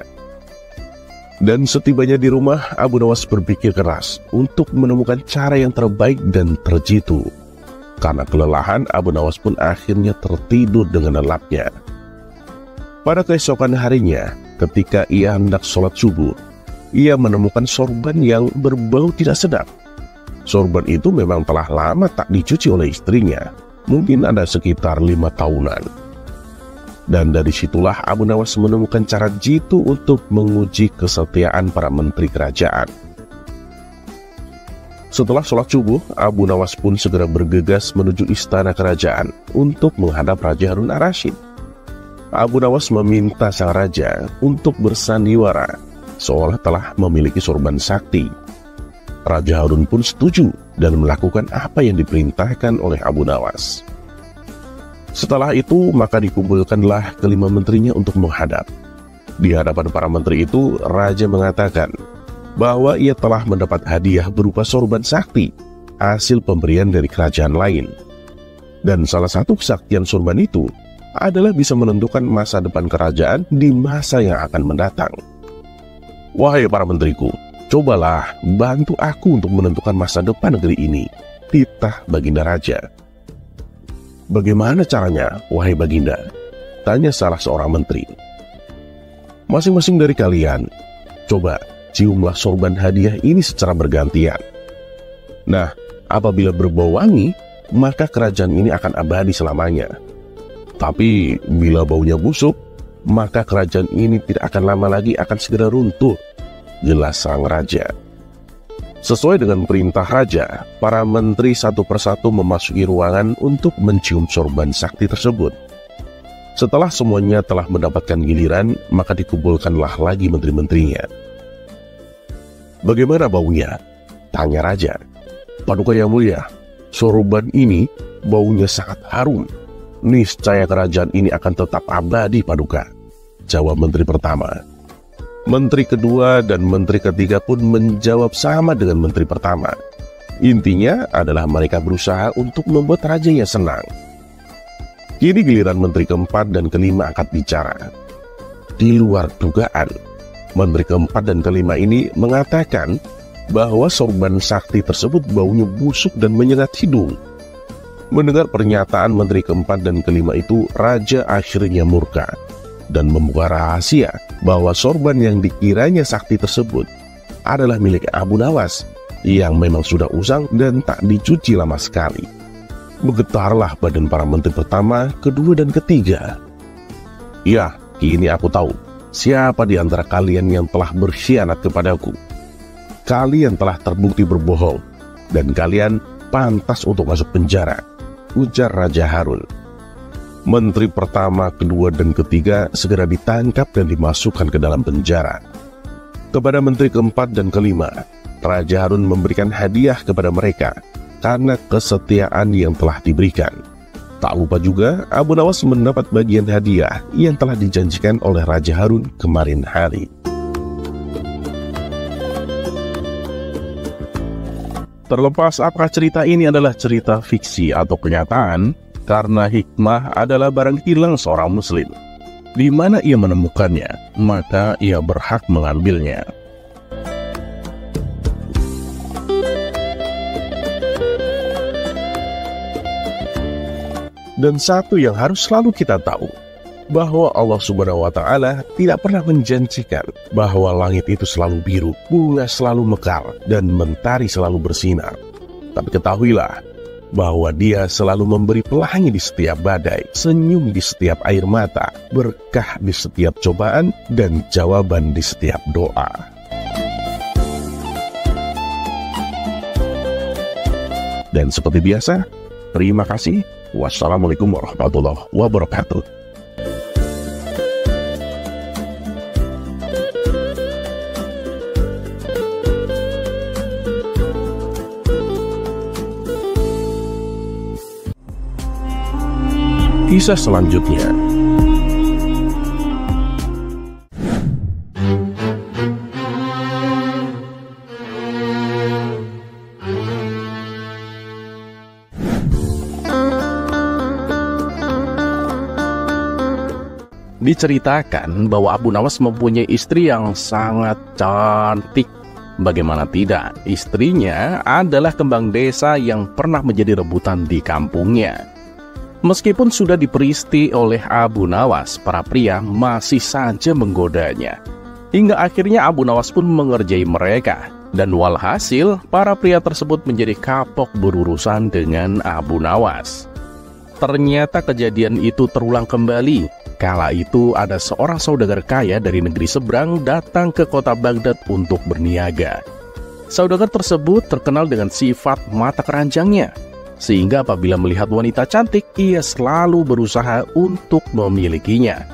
Dan setibanya di rumah, Abu Nawas berpikir keras untuk menemukan cara yang terbaik dan terjitu. Karena kelelahan, Abu Nawas pun akhirnya tertidur dengan lelapnya. Pada keesokan harinya, ketika ia hendak sholat subuh, ia menemukan sorban yang berbau tidak sedap. Sorban itu memang telah lama tak dicuci oleh istrinya, mungkin ada sekitar 5 tahunan. Dan dari situlah Abu Nawas menemukan cara jitu untuk menguji kesetiaan para menteri kerajaan. Setelah sholat subuh, Abu Nawas pun segera bergegas menuju istana kerajaan untuk menghadap Raja Harun ar-Rasyid. Abu Nawas meminta sang raja untuk bersandiwara, seolah telah memiliki sorban sakti. Raja Harun pun setuju dan melakukan apa yang diperintahkan oleh Abu Nawas. Setelah itu, maka dikumpulkanlah kelima menterinya untuk menghadap. Di hadapan para menteri itu, Raja mengatakan bahwa ia telah mendapat hadiah berupa sorban sakti, hasil pemberian dari kerajaan lain. Dan salah satu kesaktian sorban itu adalah bisa menentukan masa depan kerajaan di masa yang akan mendatang. Wahai para menteriku, cobalah bantu aku untuk menentukan masa depan negeri ini, titah Baginda Raja. Bagaimana caranya, wahai Baginda? Tanya salah seorang menteri. Masing-masing dari kalian, coba ciumlah sorban hadiah ini secara bergantian. Nah, apabila berbau wangi, maka kerajaan ini akan abadi selamanya. Tapi bila baunya busuk, maka kerajaan ini tidak akan lama lagi akan segera runtuh, jelas sang raja. Sesuai dengan perintah raja, para menteri satu persatu memasuki ruangan untuk mencium sorban sakti tersebut. Setelah semuanya telah mendapatkan giliran, maka dikumpulkanlah lagi menteri-menterinya. Bagaimana baunya? Tanya raja. Paduka yang mulia, sorban ini baunya sangat harum. Niscaya kerajaan ini akan tetap abadi, Paduka, jawab menteri pertama. Menteri kedua dan menteri ketiga pun menjawab sama dengan menteri pertama. Intinya adalah mereka berusaha untuk membuat rajanya senang. Kini giliran menteri keempat dan kelima angkat bicara. Di luar dugaan, Menteri keempat dan kelima ini mengatakan bahwa sorban sakti tersebut baunya busuk dan menyengat hidung. Mendengar pernyataan menteri keempat dan kelima itu, raja akhirnya murka dan membuka rahasia bahwa sorban yang dikiranya sakti tersebut adalah milik Abu Nawas yang memang sudah usang dan tak dicuci lama sekali. Bergetarlah badan para menteri pertama, kedua, dan ketiga. Ya, kini aku tahu siapa di antara kalian yang telah berkhianat kepadaku. Kalian telah terbukti berbohong dan kalian pantas untuk masuk penjara, ujar Raja Harun. Menteri pertama, kedua, dan ketiga segera ditangkap dan dimasukkan ke dalam penjara. Kepada menteri keempat dan kelima, Raja Harun memberikan hadiah kepada mereka karena kesetiaan yang telah diberikan. Tak lupa juga Abu Nawas mendapat bagian hadiah yang telah dijanjikan oleh Raja Harun kemarin hari. Terlepas apakah cerita ini adalah cerita fiksi atau kenyataan, karena hikmah adalah barang hilang seorang muslim. Di mana ia menemukannya, maka ia berhak mengambilnya. Dan satu yang harus selalu kita tahu, bahwa Allah Subhanahu wa Ta'ala tidak pernah menjanjikan bahwa langit itu selalu biru, bunga selalu mekar, dan mentari selalu bersinar. Tapi ketahuilah bahwa Dia selalu memberi pelangi di setiap badai, senyum di setiap air mata, berkah di setiap cobaan, dan jawaban di setiap doa. Dan seperti biasa, terima kasih. Wassalamualaikum warahmatullahi wabarakatuh. Kisah selanjutnya. Diceritakan bahwa Abu Nawas mempunyai istri yang sangat cantik. Bagaimana tidak, istrinya adalah kembang desa yang pernah menjadi rebutan di kampungnya. Meskipun sudah diperisti oleh Abu Nawas, para pria masih saja menggodanya. Hingga akhirnya Abu Nawas pun mengerjai mereka. Dan walhasil, para pria tersebut menjadi kapok berurusan dengan Abu Nawas. Ternyata kejadian itu terulang kembali. Kala itu ada seorang saudagar kaya dari negeri seberang datang ke kota Baghdad untuk berniaga. Saudagar tersebut terkenal dengan sifat mata keranjangnya, sehingga apabila melihat wanita cantik, ia selalu berusaha untuk memilikinya.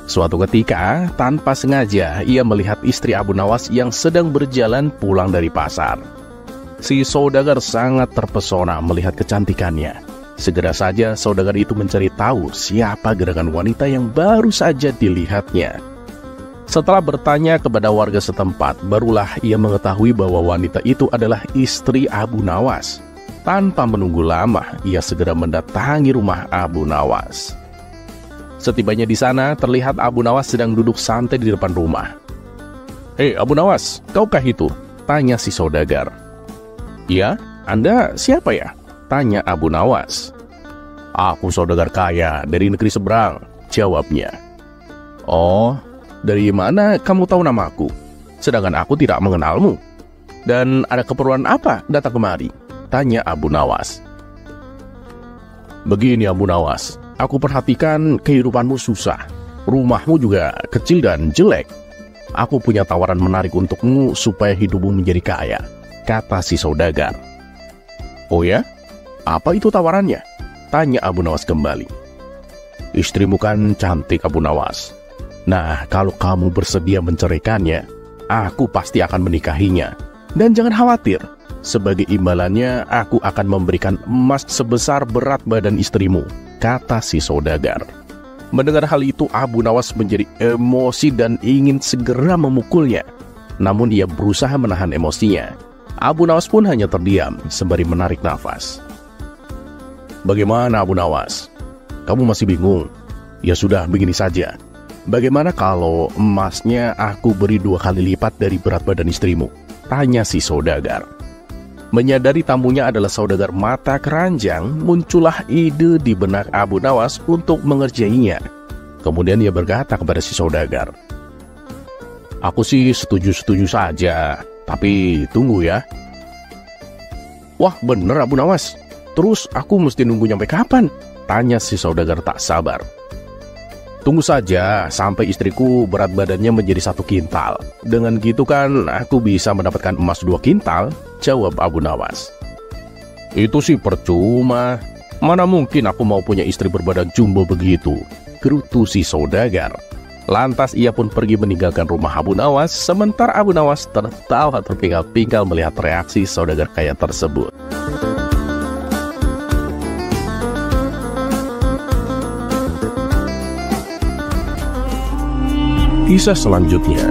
Suatu ketika, tanpa sengaja, ia melihat istri Abu Nawas yang sedang berjalan pulang dari pasar. Si saudagar sangat terpesona melihat kecantikannya. Segera saja saudagar itu mencari tahu siapa gerakan wanita yang baru saja dilihatnya. Setelah bertanya kepada warga setempat, barulah ia mengetahui bahwa wanita itu adalah istri Abu Nawas. Tanpa menunggu lama, ia segera mendatangi rumah Abu Nawas. Setibanya di sana, terlihat Abu Nawas sedang duduk santai di depan rumah. "Hei Abu Nawas, kaukah itu?" tanya si saudagar. "Ya, Anda siapa ya?" tanya Abu Nawas. "Aku saudagar kaya dari negeri seberang," jawabnya. "Oh, dari mana kamu tahu namaku? Sedangkan aku tidak mengenalmu. Dan ada keperluan apa datang kemari?" tanya Abu Nawas. "Begini Abu Nawas, aku perhatikan kehidupanmu susah. Rumahmu juga kecil dan jelek. Aku punya tawaran menarik untukmu supaya hidupmu menjadi kaya," kata si saudagar. "Oh ya? Apa itu tawarannya?" tanya Abu Nawas kembali. "Istrimu kan cantik Abu Nawas. Nah, kalau kamu bersedia menceraikannya, aku pasti akan menikahinya. Dan jangan khawatir, sebagai imbalannya aku akan memberikan emas sebesar berat badan istrimu," kata si saudagar. Mendengar hal itu, Abu Nawas menjadi emosi dan ingin segera memukulnya. Namun ia berusaha menahan emosinya. Abu Nawas pun hanya terdiam sembari menarik nafas. "Bagaimana Abu Nawas? Kamu masih bingung? Ya sudah, begini saja. Bagaimana kalau emasnya aku beri 2 kali lipat dari berat badan istrimu? Tanya si saudagar. Menyadari tamunya adalah saudagar mata keranjang, muncullah ide di benak Abu Nawas untuk mengerjainya. Kemudian ia berkata kepada si saudagar, "Aku sih setuju-setuju saja, tapi tunggu ya." "Wah, bener Abu Nawas. Terus aku mesti nunggu nyampe kapan?" tanya si saudagar tak sabar. "Tunggu saja sampai istriku berat badannya menjadi 1 kintal. Dengan gitu kan aku bisa mendapatkan emas 2 kintal, jawab Abu Nawas. "Itu sih percuma. Mana mungkin aku mau punya istri berbadan jumbo begitu," gerutu si saudagar. Lantas ia pun pergi meninggalkan rumah Abu Nawas, sementara Abu Nawas tertawa terpinggal-pinggal melihat reaksi saudagar kaya tersebut. Kisah selanjutnya.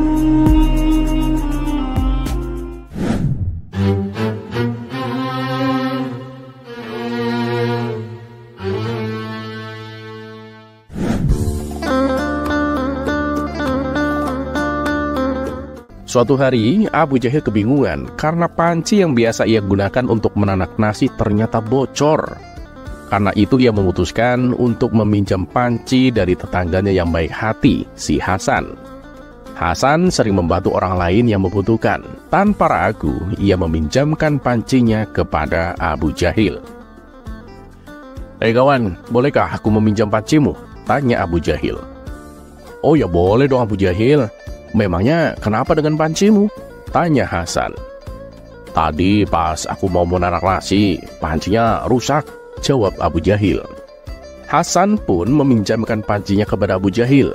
Suatu hari, Abu Jahil kebingungan karena panci yang biasa ia gunakan untuk menanak nasi ternyata bocor. Karena itu ia memutuskan untuk meminjam panci dari tetangganya yang baik hati, si Hasan. Hasan sering membantu orang lain yang membutuhkan. Tanpa ragu, ia meminjamkan pancinya kepada Abu Jahil. "Hei kawan, bolehkah aku meminjam pancimu?" tanya Abu Jahil. "Oh ya boleh dong Abu Jahil. Memangnya kenapa dengan pancimu?" tanya Hasan. "Tadi pas aku mau menanak nasi, pancinya rusak," jawab Abu Jahil. Hasan pun meminjamkan pancinya kepada Abu Jahil.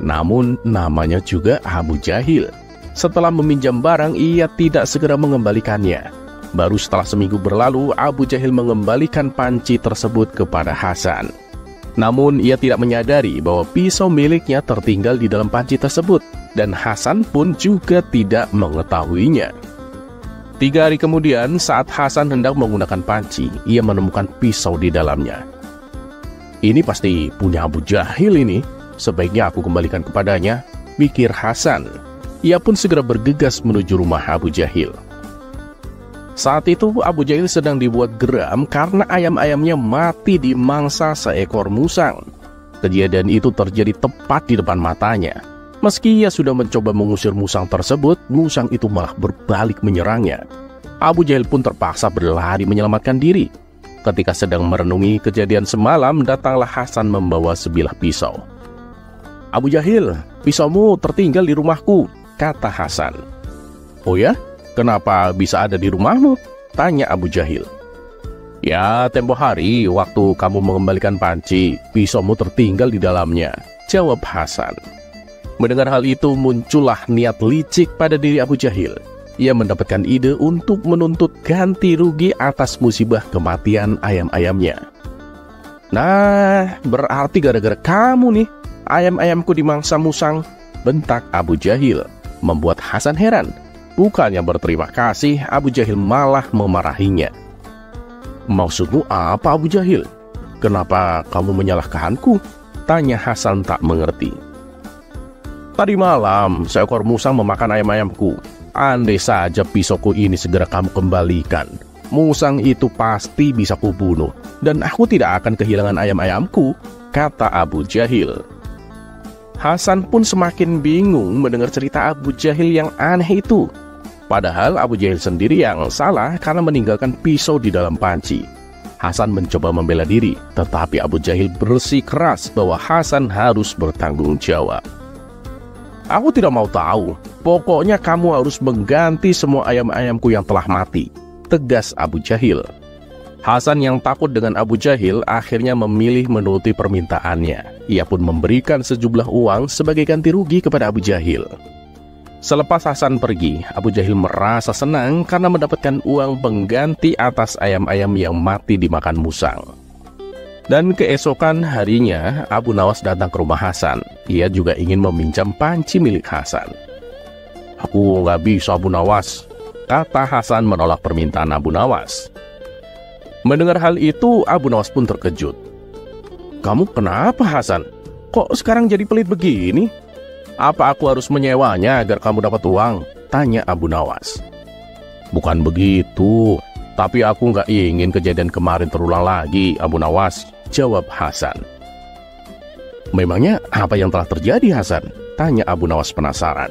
Namun namanya juga Abu Jahil. Setelah meminjam barang, ia tidak segera mengembalikannya. Baru setelah seminggu berlalu, Abu Jahil mengembalikan panci tersebut kepada Hasan. Namun ia tidak menyadari bahwa pisau miliknya tertinggal di dalam panci tersebut, dan Hasan pun juga tidak mengetahuinya. 3 hari kemudian, saat Hasan hendak menggunakan panci, ia menemukan pisau di dalamnya. "Ini pasti punya Abu Jahil ini. Sebaiknya aku kembalikan kepadanya," pikir Hasan. Ia pun segera bergegas menuju rumah Abu Jahil. Saat itu Abu Jahil sedang dibuat geram karena ayam-ayamnya mati dimangsa seekor musang. Kejadian itu terjadi tepat di depan matanya. Meski ia sudah mencoba mengusir musang tersebut, musang itu malah berbalik menyerangnya. Abu Jahil pun terpaksa berlari menyelamatkan diri. Ketika sedang merenungi kejadian semalam, datanglah Hasan membawa sebilah pisau. "Abu Jahil, pisaumu tertinggal di rumahku," kata Hasan. "Oh ya? Kenapa bisa ada di rumahmu?" tanya Abu Jahil. "Ya, tempo hari waktu kamu mengembalikan panci, pisaumu tertinggal di dalamnya," jawab Hasan. Mendengar hal itu, muncullah niat licik pada diri Abu Jahil. Ia mendapatkan ide untuk menuntut ganti rugi atas musibah kematian ayam-ayamnya. "Nah, berarti gara-gara kamu nih ayam-ayamku dimangsa musang," bentak Abu Jahil, membuat Hasan heran. Bukannya berterima kasih, Abu Jahil malah memarahinya. "Maksudmu apa Abu Jahil? Kenapa kamu menyalahkanku?" tanya Hasan tak mengerti. "Tadi malam seekor musang memakan ayam-ayamku. Andai saja pisauku ini segera kamu kembalikan, musang itu pasti bisa kubunuh, dan aku tidak akan kehilangan ayam-ayamku," kata Abu Jahil. Hasan pun semakin bingung mendengar cerita Abu Jahil yang aneh itu. Padahal Abu Jahil sendiri yang salah karena meninggalkan pisau di dalam panci. Hasan mencoba membela diri, tetapi Abu Jahil bersikeras bahwa Hasan harus bertanggung jawab. "Aku tidak mau tahu. Pokoknya kamu harus mengganti semua ayam-ayamku yang telah mati," tegas Abu Jahil. Hasan yang takut dengan Abu Jahil akhirnya memilih menuruti permintaannya. Ia pun memberikan sejumlah uang sebagai ganti rugi kepada Abu Jahil. Selepas Hasan pergi, Abu Jahil merasa senang karena mendapatkan uang pengganti atas ayam-ayam yang mati dimakan musang. Dan keesokan harinya, Abu Nawas datang ke rumah Hasan. Ia juga ingin meminjam panci milik Hasan. "Aku nggak bisa Abu Nawas," kata Hasan menolak permintaan Abu Nawas. Mendengar hal itu, Abu Nawas pun terkejut. "Kamu kenapa Hasan? Kok sekarang jadi pelit begini?" Apa aku harus menyewanya agar kamu dapat uang? Tanya Abu Nawas. Bukan begitu, tapi aku nggak ingin kejadian kemarin terulang lagi, Abu Nawas, jawab Hasan. Memangnya apa yang telah terjadi, Hasan? Tanya Abu Nawas penasaran.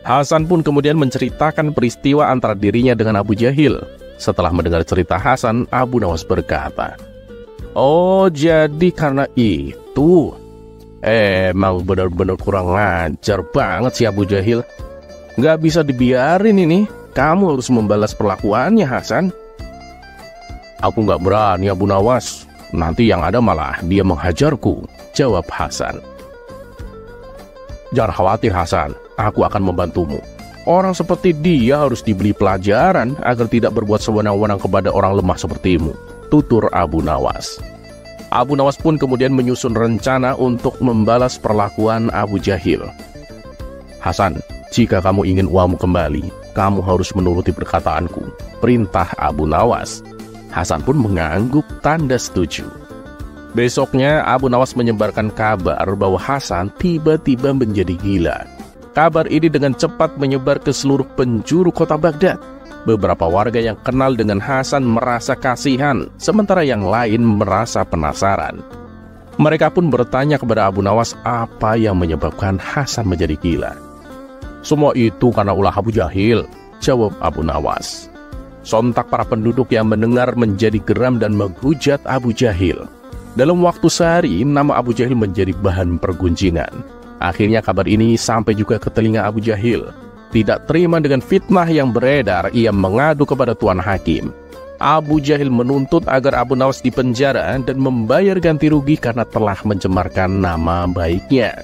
Hasan pun kemudian menceritakan peristiwa antara dirinya dengan Abu Jahil. Setelah mendengar cerita Hasan, Abu Nawas berkata, "Oh, jadi karena itu. Emang benar-benar kurang ngajar banget si Abu Jahil. Nggak bisa dibiarin ini. Kamu harus membalas perlakuannya, Hasan." "Aku nggak berani, Abu Nawas. Nanti yang ada malah dia menghajarku," jawab Hasan. "Jangan khawatir, Hasan. Aku akan membantumu. Orang seperti dia harus diberi pelajaran agar tidak berbuat sewenang-wenang kepada orang lemah sepertimu," tutur Abu Nawas. Abu Nawas pun kemudian menyusun rencana untuk membalas perlakuan Abu Jahil. "Hasan, jika kamu ingin uangmu kembali, kamu harus menuruti perkataanku," perintah Abu Nawas. Hasan pun mengangguk tanda setuju. Besoknya Abu Nawas menyebarkan kabar bahwa Hasan tiba-tiba menjadi gila. Kabar ini dengan cepat menyebar ke seluruh penjuru kota Baghdad. Beberapa warga yang kenal dengan Hasan merasa kasihan, sementara yang lain merasa penasaran. Mereka pun bertanya kepada Abu Nawas apa yang menyebabkan Hasan menjadi gila. "Semua itu karena ulah Abu Jahil," jawab Abu Nawas. Sontak para penduduk yang mendengar menjadi geram dan menghujat Abu Jahil. Dalam waktu sehari, nama Abu Jahil menjadi bahan pergunjingan. Akhirnya kabar ini sampai juga ke telinga Abu Jahil. Tidak terima dengan fitnah yang beredar, ia mengadu kepada Tuan Hakim. Abu Jahil menuntut agar Abu Nawas dipenjara dan membayar ganti rugi karena telah mencemarkan nama baiknya.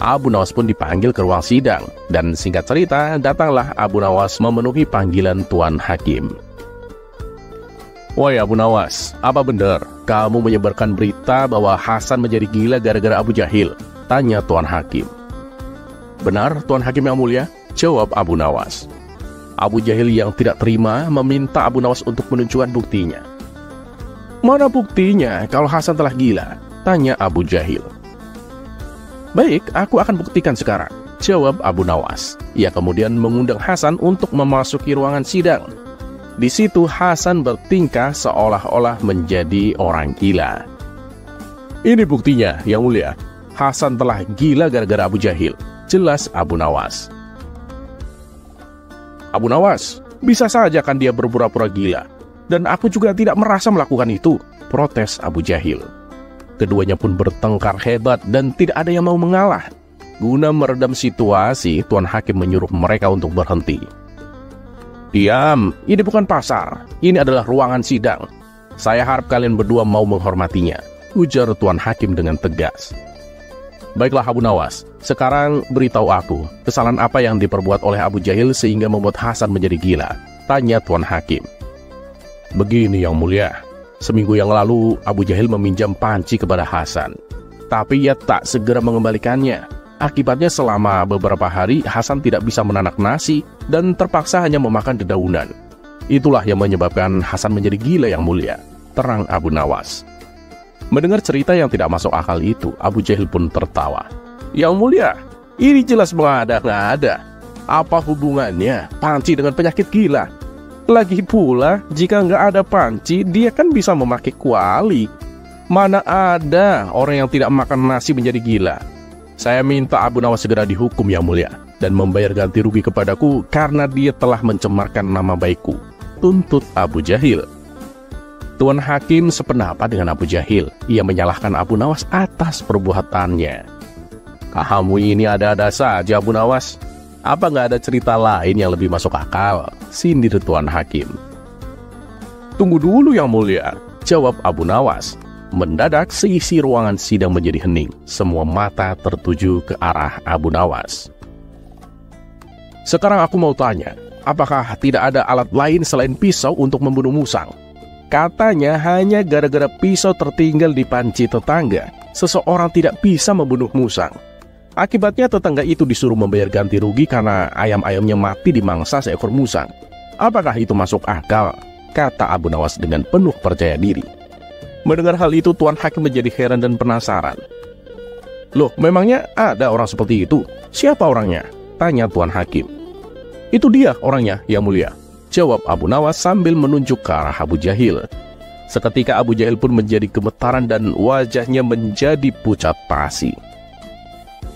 Abu Nawas pun dipanggil ke ruang sidang, dan singkat cerita, datanglah Abu Nawas memenuhi panggilan Tuan Hakim. "Woi Abu Nawas, apa benar kamu menyebarkan berita bahwa Hasan menjadi gila gara-gara Abu Jahil?" tanya Tuan Hakim. "Benar, Tuan Hakim yang mulia," jawab Abu Nawas. Abu Jahil yang tidak terima meminta Abu Nawas untuk menunjukkan buktinya. "Mana buktinya kalau Hasan telah gila?" tanya Abu Jahil. "Baik, aku akan buktikan sekarang," jawab Abu Nawas. Ia kemudian mengundang Hasan untuk memasuki ruangan sidang. Di situ Hasan bertingkah seolah-olah menjadi orang gila. "Ini buktinya, yang mulia. Hasan telah gila gara-gara Abu Jahil," jelas Abu Nawas. "Abu Nawas, bisa saja kan dia berpura-pura gila. Dan aku juga tidak merasa melakukan itu," protes Abu Jahil. Keduanya pun bertengkar hebat dan tidak ada yang mau mengalah. Guna meredam situasi, Tuan Hakim menyuruh mereka untuk berhenti. "Diam, ini bukan pasar. Ini adalah ruangan sidang. Saya harap kalian berdua mau menghormatinya," ujar Tuan Hakim dengan tegas. "Baiklah Abu Nawas, sekarang beritahu aku, kesalahan apa yang diperbuat oleh Abu Jahil sehingga membuat Hasan menjadi gila?" tanya Tuan Hakim. "Begini yang mulia, seminggu yang lalu Abu Jahil meminjam panci kepada Hasan. Tapi ia tak segera mengembalikannya. Akibatnya selama beberapa hari Hasan tidak bisa menanak nasi dan terpaksa hanya memakan dedaunan. Itulah yang menyebabkan Hasan menjadi gila yang mulia," terang Abu Nawas. Mendengar cerita yang tidak masuk akal itu, Abu Jahil pun tertawa. "Yang mulia, ini jelas mengada-ngada. Apa hubungannya panci dengan penyakit gila? Lagi pula, jika nggak ada panci, dia kan bisa memakai kuali. Mana ada orang yang tidak makan nasi menjadi gila. Saya minta Abu Nawas segera dihukum yang mulia, dan membayar ganti rugi kepadaku karena dia telah mencemarkan nama baikku," tuntut Abu Jahil. Tuan Hakim sependapat dengan Abu Jahil. Ia menyalahkan Abu Nawas atas perbuatannya. "Kamu ini ada-ada saja Abu Nawas. Apa nggak ada cerita lain yang lebih masuk akal?" sindir Tuan Hakim. "Tunggu dulu yang mulia," jawab Abu Nawas. Mendadak seisi ruangan sidang menjadi hening. Semua mata tertuju ke arah Abu Nawas. "Sekarang aku mau tanya, apakah tidak ada alat lain selain pisau untuk membunuh musang? Katanya hanya gara-gara pisau tertinggal di panci tetangga, seseorang tidak bisa membunuh musang. Akibatnya tetangga itu disuruh membayar ganti rugi karena ayam-ayamnya mati dimangsa seekor musang. Apakah itu masuk akal?" kata Abu Nawas dengan penuh percaya diri. Mendengar hal itu, Tuan Hakim menjadi heran dan penasaran. "Loh, memangnya ada orang seperti itu? Siapa orangnya?" tanya Tuan Hakim. "Itu dia orangnya, Yang Mulia," jawab Abu Nawas sambil menunjuk ke arah Abu Jahil. Seketika Abu Jahil pun menjadi gemetaran dan wajahnya menjadi pucat pasi.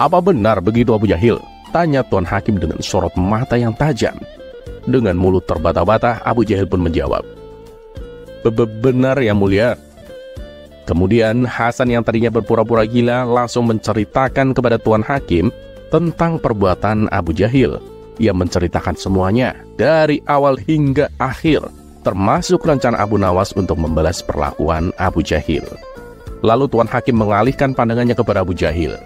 "Apa benar begitu, Abu Jahil?" tanya Tuan Hakim dengan sorot mata yang tajam. Dengan mulut terbata-bata, Abu Jahil pun menjawab, "Benar, Yang Mulia." Kemudian Hasan yang tadinya berpura-pura gila langsung menceritakan kepada Tuan Hakim tentang perbuatan Abu Jahil. Ia menceritakan semuanya dari awal hingga akhir, termasuk rencana Abu Nawas untuk membalas perlakuan Abu Jahil. Lalu Tuan Hakim mengalihkan pandangannya kepada Abu Jahil.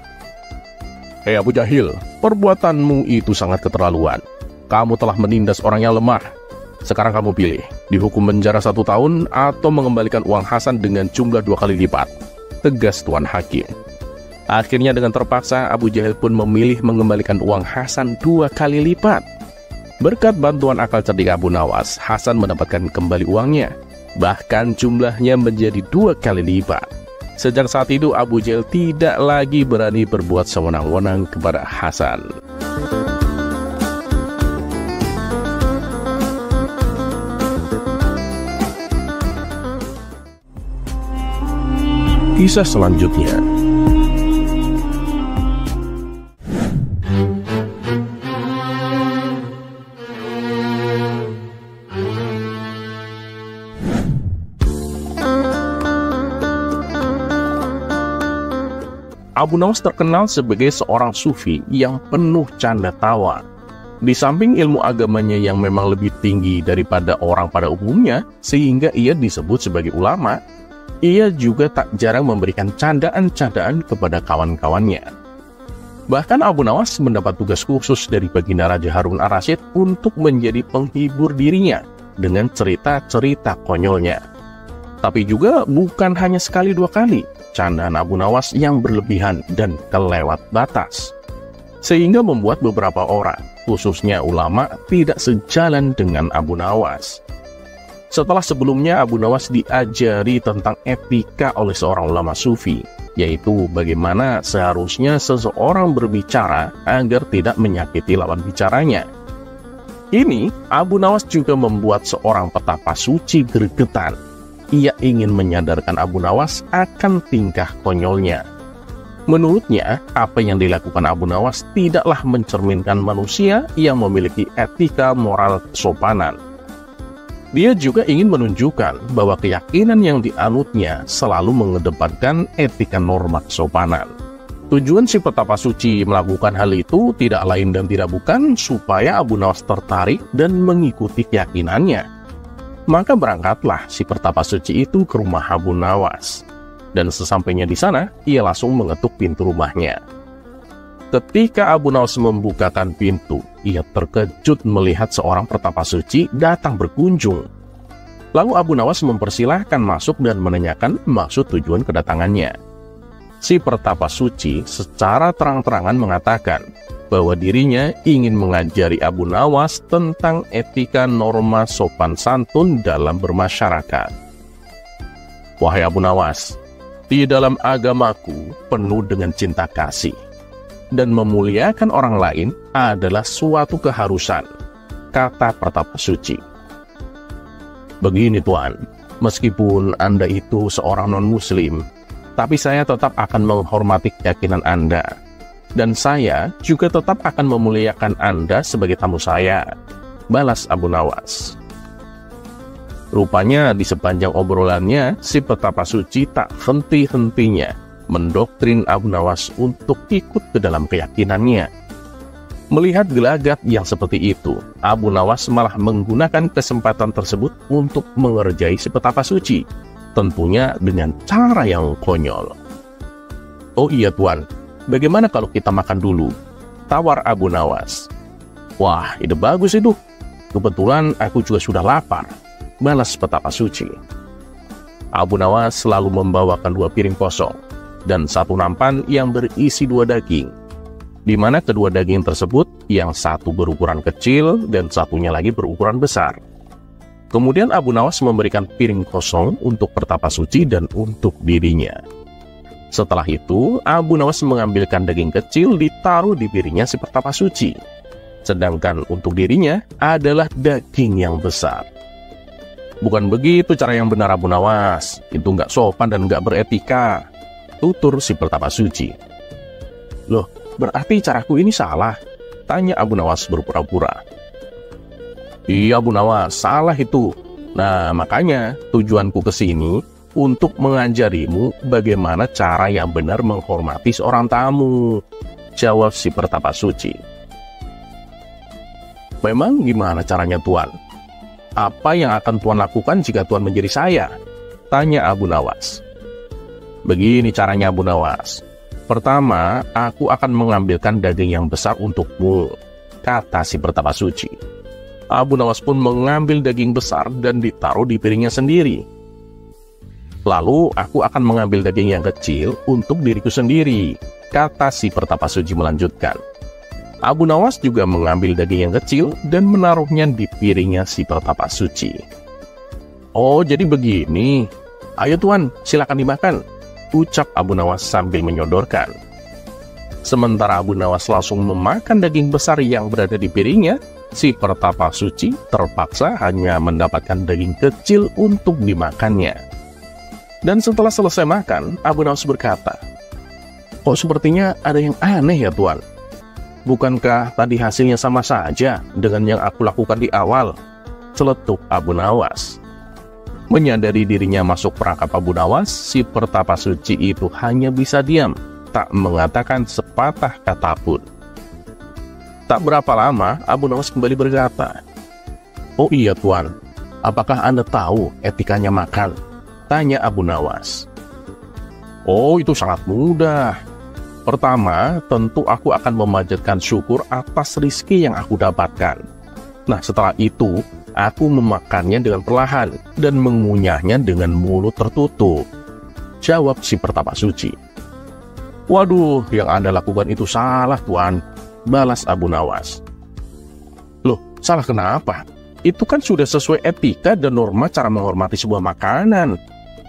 "Hei Abu Jahil, perbuatanmu itu sangat keterlaluan. Kamu telah menindas orang yang lemah. Sekarang kamu pilih, dihukum penjara 1 tahun atau mengembalikan uang Hasan dengan jumlah 2 kali lipat," tegas Tuan Hakim. Akhirnya dengan terpaksa Abu Jahil pun memilih mengembalikan uang Hasan 2 kali lipat. Berkat bantuan akal cerdik Abu Nawas, Hasan mendapatkan kembali uangnya. Bahkan jumlahnya menjadi 2 kali lipat. Sejak saat itu Abu Jahil tidak lagi berani berbuat sewenang-wenang kepada Hasan. Kisah selanjutnya. Abu Nawas terkenal sebagai seorang sufi yang penuh canda tawa. Di samping ilmu agamanya yang memang lebih tinggi daripada orang pada umumnya, sehingga ia disebut sebagai ulama, ia juga tak jarang memberikan candaan-candaan kepada kawan-kawannya. Bahkan Abu Nawas mendapat tugas khusus dari Baginda Raja Harun ar-Rasyid untuk menjadi penghibur dirinya dengan cerita-cerita konyolnya. Tapi juga bukan hanya sekali 2 kali, candaan Abu Nawas yang berlebihan dan kelewat batas, sehingga membuat beberapa orang, khususnya ulama, tidak sejalan dengan Abu Nawas. Setelah sebelumnya Abu Nawas diajari tentang etika oleh seorang ulama sufi, yaitu bagaimana seharusnya seseorang berbicara agar tidak menyakiti lawan bicaranya. Ini Abu Nawas juga membuat seorang petapa suci gregetan. Ia ingin menyadarkan Abu Nawas akan tingkah konyolnya. Menurutnya, apa yang dilakukan Abu Nawas tidaklah mencerminkan manusia yang memiliki etika moral kesopanan. Dia juga ingin menunjukkan bahwa keyakinan yang dianutnya selalu mengedepankan etika norma kesopanan. Tujuan si petapa suci melakukan hal itu tidak lain dan tidak bukan supaya Abu Nawas tertarik dan mengikuti keyakinannya. Maka berangkatlah si petapa suci itu ke rumah Abu Nawas. Dan sesampainya di sana, ia langsung mengetuk pintu rumahnya. Ketika Abu Nawas membukakan pintu, ia terkejut melihat seorang petapa suci datang berkunjung. Lalu Abu Nawas mempersilahkan masuk dan menanyakan maksud tujuan kedatangannya. Si petapa suci secara terang-terangan mengatakan bahwa dirinya ingin mengajari Abu Nawas tentang etika norma sopan santun dalam bermasyarakat. "Wahai Abu Nawas, di dalam agamaku penuh dengan cinta kasih, dan memuliakan orang lain adalah suatu keharusan," kata petapa suci. "Begini Tuan, meskipun Anda itu seorang non-muslim, tapi saya tetap akan menghormati keyakinan Anda. Dan saya juga tetap akan memuliakan Anda sebagai tamu saya," balas Abu Nawas. Rupanya di sepanjang obrolannya, si petapa suci tak henti-hentinya mendoktrin Abu Nawas untuk ikut ke dalam keyakinannya. Melihat gelagat yang seperti itu, Abu Nawas malah menggunakan kesempatan tersebut untuk mengerjai si petapa suci, tentunya dengan cara yang konyol. "Oh iya Tuan, bagaimana kalau kita makan dulu?" tawar Abu Nawas. "Wah, ide bagus itu. Kebetulan aku juga sudah lapar," balas petapa suci. Abu Nawas selalu membawakan 2 piring kosong dan 1 nampan yang berisi 2 daging, di mana kedua daging tersebut yang satu berukuran kecil dan satunya lagi berukuran besar. Kemudian Abu Nawas memberikan piring kosong untuk petapa suci dan untuk dirinya. Setelah itu, Abu Nawas mengambilkan daging kecil ditaruh di piringnya si pertapa suci. Sedangkan untuk dirinya adalah daging yang besar. Bukan begitu cara yang benar Abu Nawas. Itu nggak sopan dan nggak beretika, tutur si pertapa suci. Loh, berarti caraku ini salah? Tanya Abu Nawas berpura-pura. Iya Abu Nawas, salah itu. Nah, makanya tujuanku ke sini untuk mengajarimu bagaimana cara yang benar menghormati seorang tamu, jawab si pertapa suci. Memang gimana caranya Tuan? Apa yang akan Tuan lakukan jika Tuan menjadi saya? Tanya Abu Nawas. Begini caranya Abu Nawas. Pertama, aku akan mengambilkan daging yang besar untukmu, kata si pertapa suci. Abu Nawas pun mengambil daging besar dan ditaruh di piringnya sendiri. Lalu aku akan mengambil daging yang kecil untuk diriku sendiri, kata si pertapa suci melanjutkan. Abu Nawas juga mengambil daging yang kecil dan menaruhnya di piringnya si pertapa suci. Oh, jadi begini. Ayo Tuan, silakan dimakan, ucap Abu Nawas sambil menyodorkan. Sementara Abu Nawas langsung memakan daging besar yang berada di piringnya, si pertapa suci terpaksa hanya mendapatkan daging kecil untuk dimakannya. Dan setelah selesai makan, Abu Nawas berkata, kok sepertinya ada yang aneh ya Tuan? Bukankah tadi hasilnya sama saja dengan yang aku lakukan di awal? Celetuk Abu Nawas. Menyadari dirinya masuk perangkap Abu Nawas, si pertapa suci itu hanya bisa diam, tak mengatakan sepatah kata pun. Tak berapa lama, Abu Nawas kembali berkata, oh iya Tuan, apakah Anda tahu etikanya makan? Tanya Abu Nawas. Oh, itu sangat mudah. Pertama, tentu aku akan memanjatkan syukur atas rizki yang aku dapatkan. Nah, setelah itu, aku memakannya dengan perlahan dan mengunyahnya dengan mulut tertutup, jawab si pertapa suci. Waduh, yang Anda lakukan itu salah Tuan, balas Abu Nawas. Loh, salah kenapa? Itu kan sudah sesuai etika dan norma cara menghormati sebuah makanan,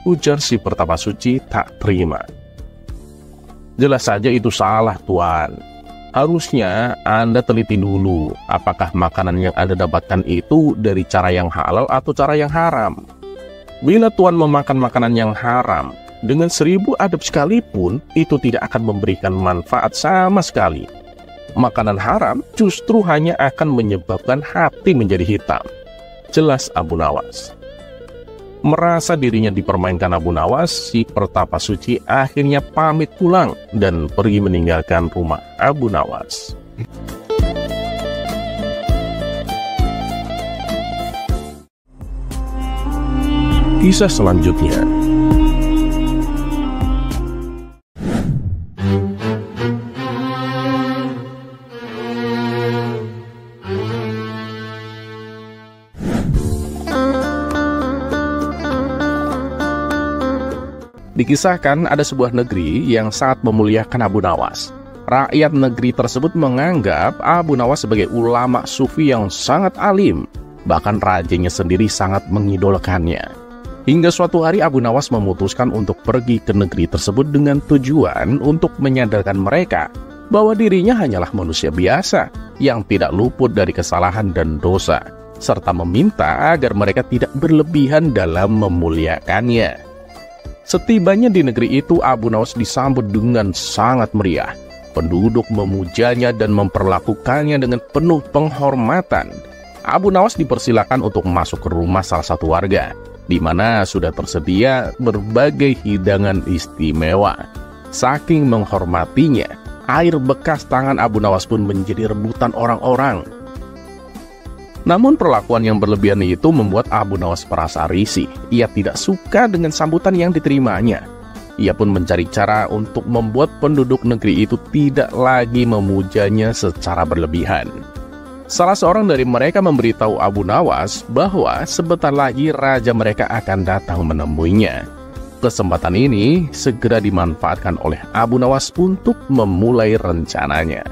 ujar si pertapa suci tak terima. Jelas saja itu salah Tuan. Harusnya Anda teliti dulu apakah makanan yang Anda dapatkan itu dari cara yang halal atau cara yang haram. Bila Tuan memakan makanan yang haram, dengan 1000 adab sekalipun, itu tidak akan memberikan manfaat sama sekali. Makanan haram justru hanya akan menyebabkan hati menjadi hitam, jelas Abu Nawas. Merasa dirinya dipermainkan Abu Nawas, si pertapa suci akhirnya pamit pulang dan pergi meninggalkan rumah Abu Nawas. Kisah selanjutnya. Dikisahkan ada sebuah negeri yang sangat memuliakan Abu Nawas. Rakyat negeri tersebut menganggap Abu Nawas sebagai ulama sufi yang sangat alim. Bahkan rajanya sendiri sangat mengidolakannya. Hingga suatu hari Abu Nawas memutuskan untuk pergi ke negeri tersebut dengan tujuan untuk menyadarkan mereka bahwa dirinya hanyalah manusia biasa yang tidak luput dari kesalahan dan dosa, serta meminta agar mereka tidak berlebihan dalam memuliakannya. Setibanya di negeri itu, Abu Nawas disambut dengan sangat meriah. Penduduk memujanya dan memperlakukannya dengan penuh penghormatan. Abu Nawas dipersilakan untuk masuk ke rumah salah satu warga, di mana sudah tersedia berbagai hidangan istimewa. Saking menghormatinya, air bekas tangan Abu Nawas pun menjadi rebutan orang-orang. Namun perlakuan yang berlebihan itu membuat Abu Nawas merasa risih. Ia tidak suka dengan sambutan yang diterimanya. Ia pun mencari cara untuk membuat penduduk negeri itu tidak lagi memujanya secara berlebihan. Salah seorang dari mereka memberitahu Abu Nawas bahwa sebentar lagi raja mereka akan datang menemuinya. Kesempatan ini segera dimanfaatkan oleh Abu Nawas untuk memulai rencananya.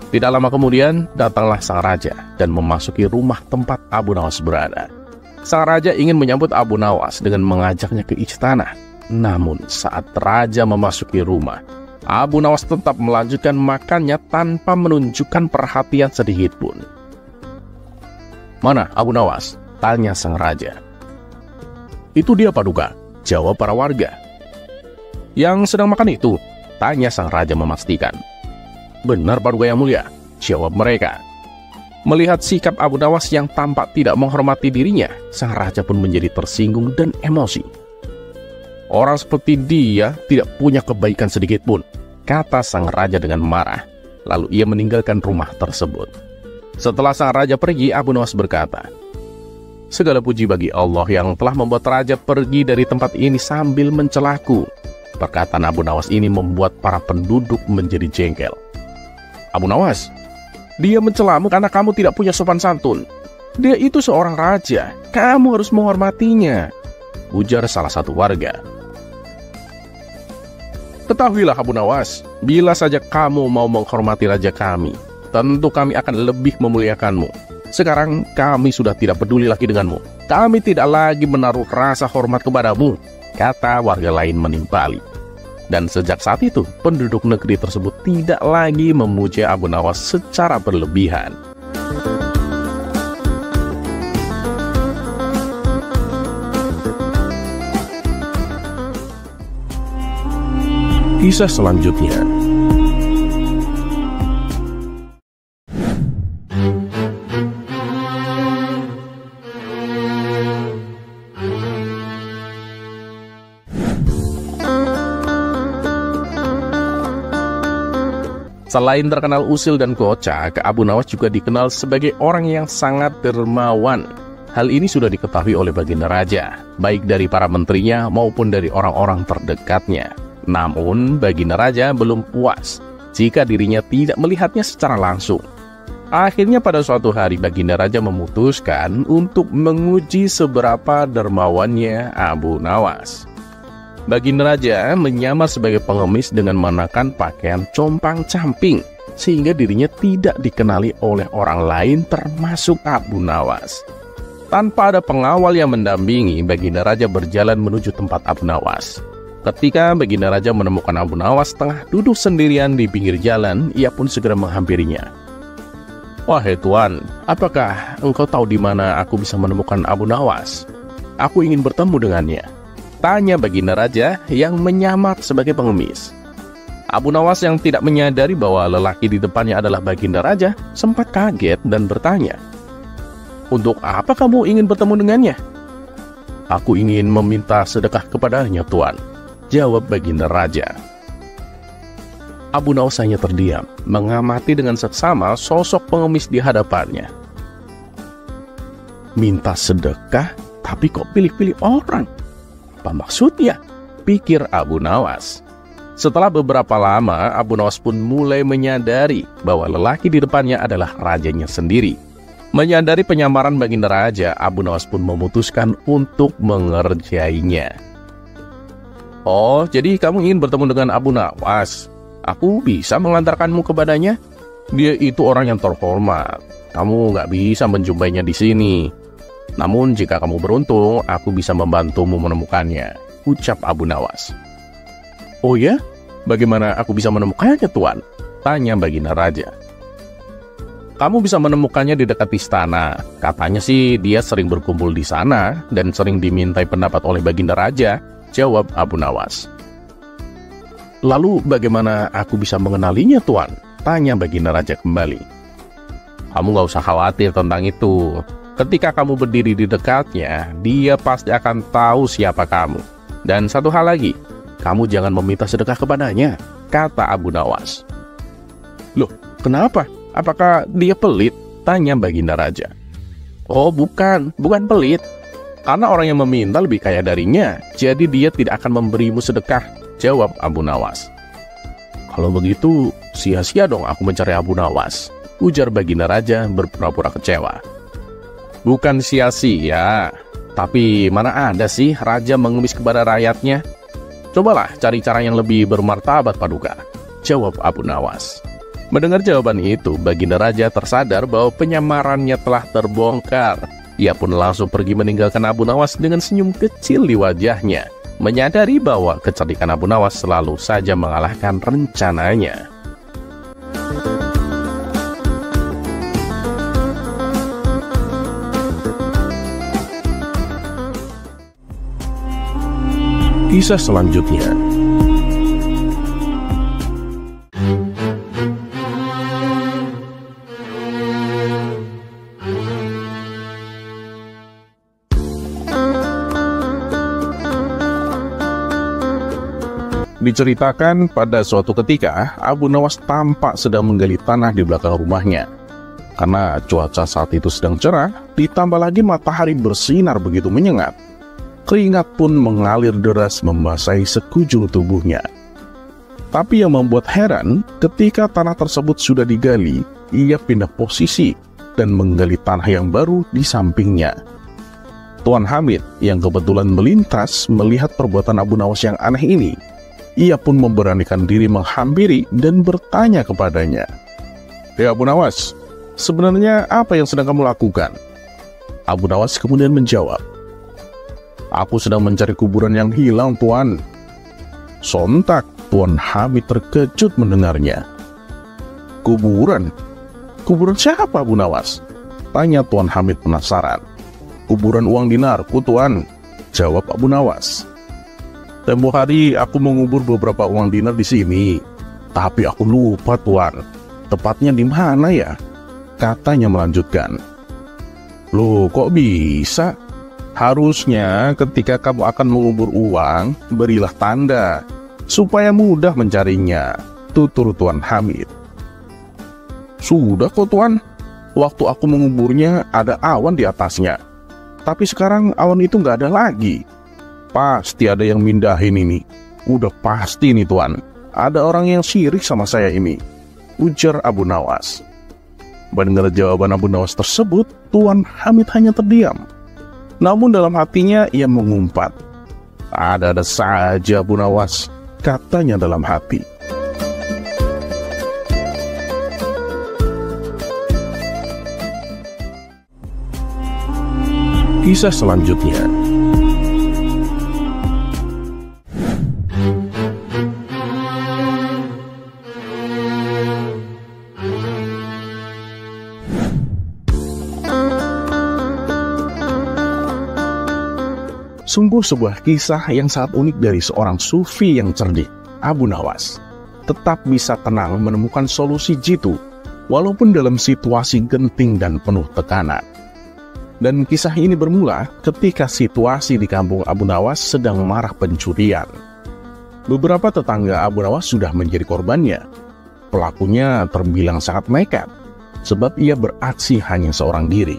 Tidak lama kemudian, datanglah sang raja dan memasuki rumah tempat Abu Nawas berada. Sang raja ingin menyambut Abu Nawas dengan mengajaknya ke istana. Namun saat raja memasuki rumah, Abu Nawas tetap melanjutkan makannya tanpa menunjukkan perhatian sedikit pun. "Mana Abu Nawas?" tanya sang raja. "Itu dia Paduka," jawab para warga. "Yang sedang makan itu?" tanya sang raja memastikan. "Benar Paduka yang mulia," jawab mereka. Melihat sikap Abu Nawas yang tampak tidak menghormati dirinya, sang raja pun menjadi tersinggung dan emosi. "Orang seperti dia tidak punya kebaikan sedikit pun," kata sang raja dengan marah. Lalu ia meninggalkan rumah tersebut. Setelah sang raja pergi, Abu Nawas berkata, "Segala puji bagi Allah yang telah membuat raja pergi dari tempat ini sambil mencelaku." Perkataan Abu Nawas ini membuat para penduduk menjadi jengkel. "Abu Nawas, dia mencelamu karena kamu tidak punya sopan santun. Dia itu seorang raja, kamu harus menghormatinya," ujar salah satu warga. "Ketahuilah Abu Nawas, bila saja kamu mau menghormati raja kami, tentu kami akan lebih memuliakanmu. Sekarang kami sudah tidak peduli lagi denganmu. Kami tidak lagi menaruh rasa hormat kepadamu," kata warga lain menimpali. Dan sejak saat itu, penduduk negeri tersebut tidak lagi memuja Abu Nawas secara berlebihan. Kisah selanjutnya. Selain terkenal usil dan kocak, Abu Nawas juga dikenal sebagai orang yang sangat dermawan. Hal ini sudah diketahui oleh baginda raja, baik dari para menterinya maupun dari orang-orang terdekatnya. Namun, baginda raja belum puas jika dirinya tidak melihatnya secara langsung. Akhirnya pada suatu hari baginda raja memutuskan untuk menguji seberapa dermawannya Abu Nawas. Baginda raja menyamar sebagai pengemis dengan mengenakan pakaian compang-camping, sehingga dirinya tidak dikenali oleh orang lain termasuk Abu Nawas. Tanpa ada pengawal yang mendampingi, baginda raja berjalan menuju tempat Abu Nawas. Ketika baginda raja menemukan Abu Nawas tengah duduk sendirian di pinggir jalan, ia pun segera menghampirinya. "Wahai tuan, apakah engkau tahu di mana aku bisa menemukan Abu Nawas? Aku ingin bertemu dengannya," tanya baginda raja yang menyamar sebagai pengemis. Abu Nawas yang tidak menyadari bahwa lelaki di depannya adalah baginda raja sempat kaget dan bertanya, "Untuk apa kamu ingin bertemu dengannya?" "Aku ingin meminta sedekah kepadanya, tuan," jawab baginda raja. Abu Nawas hanya terdiam, mengamati dengan seksama sosok pengemis di hadapannya. "Minta sedekah, tapi kok pilih-pilih orang? Apa maksudnya?" pikir Abu Nawas. Setelah beberapa lama, Abu Nawas pun mulai menyadari bahwa lelaki di depannya adalah rajanya sendiri. Menyadari penyamaran baginda raja, Abu Nawas pun memutuskan untuk mengerjainya. "Oh, jadi kamu ingin bertemu dengan Abu Nawas? Aku bisa mengantarkanmu kepadanya. Dia itu orang yang terhormat. Kamu nggak bisa menjumpainya di sini. Namun jika kamu beruntung, aku bisa membantumu menemukannya," ucap Abu Nawas. "Oh ya? Bagaimana aku bisa menemukannya, tuan?" tanya baginda raja. "Kamu bisa menemukannya di dekat istana. Katanya sih dia sering berkumpul di sana dan sering dimintai pendapat oleh baginda raja," jawab Abu Nawas. "Lalu bagaimana aku bisa mengenalinya, tuan?" tanya baginda raja kembali. "Kamu gak usah khawatir tentang itu. Ketika kamu berdiri di dekatnya, dia pasti akan tahu siapa kamu. Dan satu hal lagi, kamu jangan meminta sedekah kepadanya," kata Abu Nawas. "Loh, kenapa? Apakah dia pelit?" tanya baginda raja. "Oh, bukan pelit. Karena orang yang meminta lebih kaya darinya, jadi dia tidak akan memberimu sedekah," jawab Abu Nawas. "Kalau begitu, sia-sia dong aku mencari Abu Nawas," ujar baginda raja berpura-pura kecewa. "Bukan sia-sia, tapi mana ada sih raja mengemis kepada rakyatnya? Cobalah cari cara yang lebih bermartabat, Paduka," jawab Abu Nawas. Mendengar jawaban itu, baginda raja tersadar bahwa penyamarannya telah terbongkar. Ia pun langsung pergi meninggalkan Abu Nawas dengan senyum kecil di wajahnya. menyadari bahwa kecerdikan Abu Nawas selalu saja mengalahkan rencananya. Kisah selanjutnya. Diceritakan pada suatu ketika, Abu Nawas tampak sedang menggali tanah di belakang rumahnya. Karena cuaca saat itu sedang cerah, ditambah lagi matahari bersinar begitu menyengat. Keringat pun mengalir deras membasahi sekujur tubuhnya. Tapi yang membuat heran, ketika tanah tersebut sudah digali, ia pindah posisi dan menggali tanah yang baru di sampingnya. Tuan Hamid yang kebetulan melintas melihat perbuatan Abu Nawas yang aneh ini. Ia pun memberanikan diri menghampiri dan bertanya kepadanya. "Ya Abu Nawas, sebenarnya apa yang sedang kamu lakukan?" Abu Nawas kemudian menjawab, "Aku sedang mencari kuburan yang hilang, Tuan." Sontak Tuan Hamid terkejut mendengarnya. "Kuburan? Kuburan siapa, Abu Nawas?" tanya Tuan Hamid penasaran. "Kuburan uang dinarku, Tuan," jawab Abu Nawas. "Tempo hari aku mengubur beberapa uang dinar di sini, tapi aku lupa, Tuan. Tepatnya di mana ya?" katanya melanjutkan. "Loh, kok bisa? Harusnya ketika kamu akan mengubur uang, berilah tanda, supaya mudah mencarinya," tutur Tuan Hamid. "Sudah kok, Tuan. Waktu aku menguburnya ada awan di atasnya. Tapi sekarang awan itu nggak ada lagi. Pasti ada yang mindahin ini. Udah pasti nih, Tuan. Ada orang yang sirik sama saya ini," ujar Abu Nawas. Mendengar jawaban Abu Nawas tersebut, Tuan Hamid hanya terdiam. Namun dalam hatinya ia mengumpat. "Ada-ada saja Abu Nawas," katanya dalam hati. Kisah selanjutnya. Sungguh sebuah kisah yang sangat unik dari seorang sufi yang cerdik, Abu Nawas. Tetap bisa tenang menemukan solusi jitu, walaupun dalam situasi genting dan penuh tekanan. Dan kisah ini bermula ketika situasi di kampung Abu Nawas sedang marak pencurian. Beberapa tetangga Abu Nawas sudah menjadi korbannya. Pelakunya terbilang sangat nekat, sebab ia beraksi hanya seorang diri.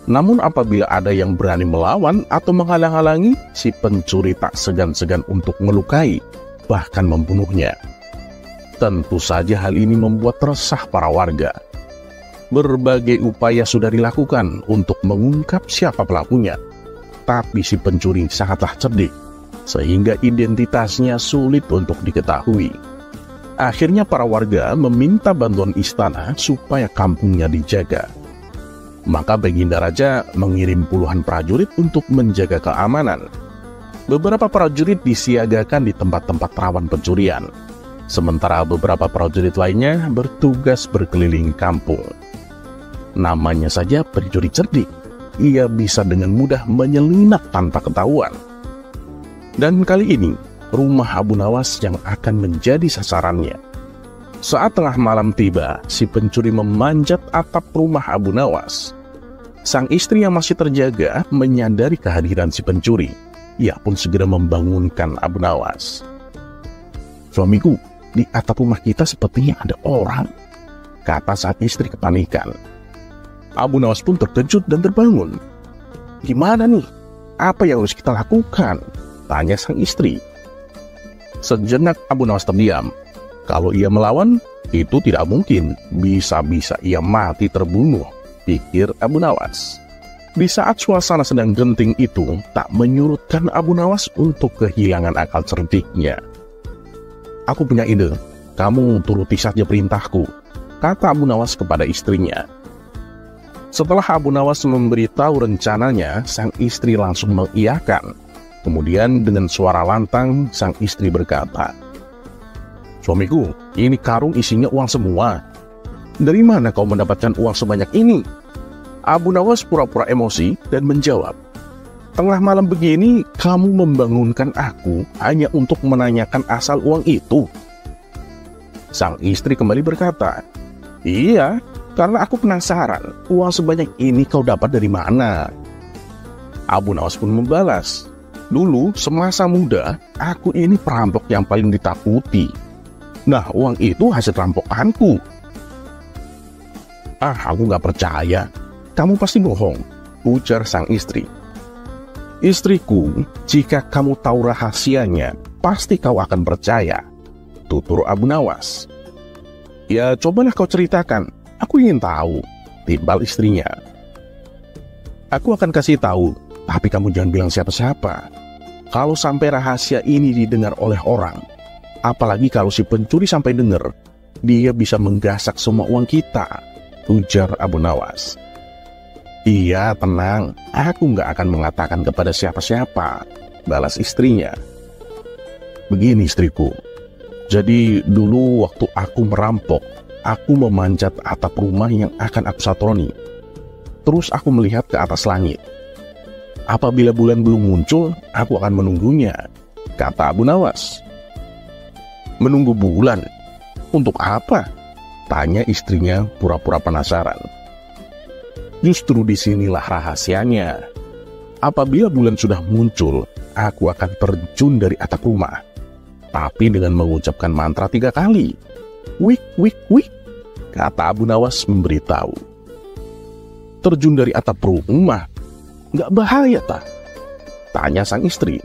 Namun apabila ada yang berani melawan atau menghalang-halangi, si pencuri tak segan-segan untuk melukai, bahkan membunuhnya. Tentu saja hal ini membuat resah para warga. Berbagai upaya sudah dilakukan untuk mengungkap siapa pelakunya. Tapi si pencuri sangatlah cerdik, sehingga identitasnya sulit untuk diketahui. Akhirnya para warga meminta bantuan istana supaya kampungnya dijaga. Maka Baginda Raja mengirim puluhan prajurit untuk menjaga keamanan. Beberapa prajurit disiagakan di tempat-tempat rawan pencurian, sementara beberapa prajurit lainnya bertugas berkeliling kampung. Namanya saja pencuri cerdik, ia bisa dengan mudah menyelinap tanpa ketahuan. Dan kali ini, rumah Abu Nawas yang akan menjadi sasarannya. Saat tengah malam tiba, si pencuri memanjat atap rumah Abu Nawas. Sang istri yang masih terjaga menyadari kehadiran si pencuri. Ia pun segera membangunkan Abu Nawas. "Suamiku, di atap rumah kita sepertinya ada orang," kata sang istri kepanikan. Abu Nawas pun terkejut dan terbangun. "Gimana nih? Apa yang harus kita lakukan?" tanya sang istri. Sejenak Abu Nawas terdiam. Kalau ia melawan, itu tidak mungkin. Bisa-bisa ia mati terbunuh, pikir Abu Nawas. Di saat suasana sedang genting itu, tak menyurutkan Abu Nawas untuk kehilangan akal cerdiknya. "Aku punya ide, kamu turuti saja perintahku," kata Abu Nawas kepada istrinya. Setelah Abu Nawas memberitahu rencananya, sang istri langsung mengiyakan. Kemudian dengan suara lantang, sang istri berkata, "Suamiku, ini karung isinya uang semua. Dari mana kau mendapatkan uang sebanyak ini?" Abu Nawas pura-pura emosi dan menjawab, "Tengah malam begini, kamu membangunkan aku hanya untuk menanyakan asal uang itu?" Sang istri kembali berkata, "Iya, karena aku penasaran, uang sebanyak ini kau dapat dari mana?" Abu Nawas pun membalas, "Dulu semasa muda, aku ini perampok yang paling ditakuti. Nah, uang itu hasil rampokanku." "Ah, aku gak percaya. Kamu pasti bohong," ujar sang istri. "Istriku, jika kamu tahu rahasianya, pasti kau akan percaya," tutur Abu Nawas. "Ya, cobalah kau ceritakan. Aku ingin tahu," timbal istrinya. "Aku akan kasih tahu, tapi kamu jangan bilang siapa-siapa. Kalau sampai rahasia ini didengar oleh orang, apalagi kalau si pencuri sampai dengar, dia bisa menggasak semua uang kita," ujar Abu Nawas. "Iya, tenang, aku nggak akan mengatakan kepada siapa-siapa," balas istrinya. "Begini istriku, jadi dulu waktu aku merampok, aku memanjat atap rumah yang akan aku satroni. Terus aku melihat ke atas langit. Apabila bulan belum muncul, aku akan menunggunya," kata Abu Nawas. "Menunggu bulan? Untuk apa?" tanya istrinya pura-pura penasaran. "Justru disinilah rahasianya. Apabila bulan sudah muncul, aku akan terjun dari atap rumah, tapi dengan mengucapkan mantra 3 kali. Wik, wik, wik," kata Abu Nawas memberitahu. "Terjun dari atap rumah? Nggak bahaya tak?" tanya sang istri.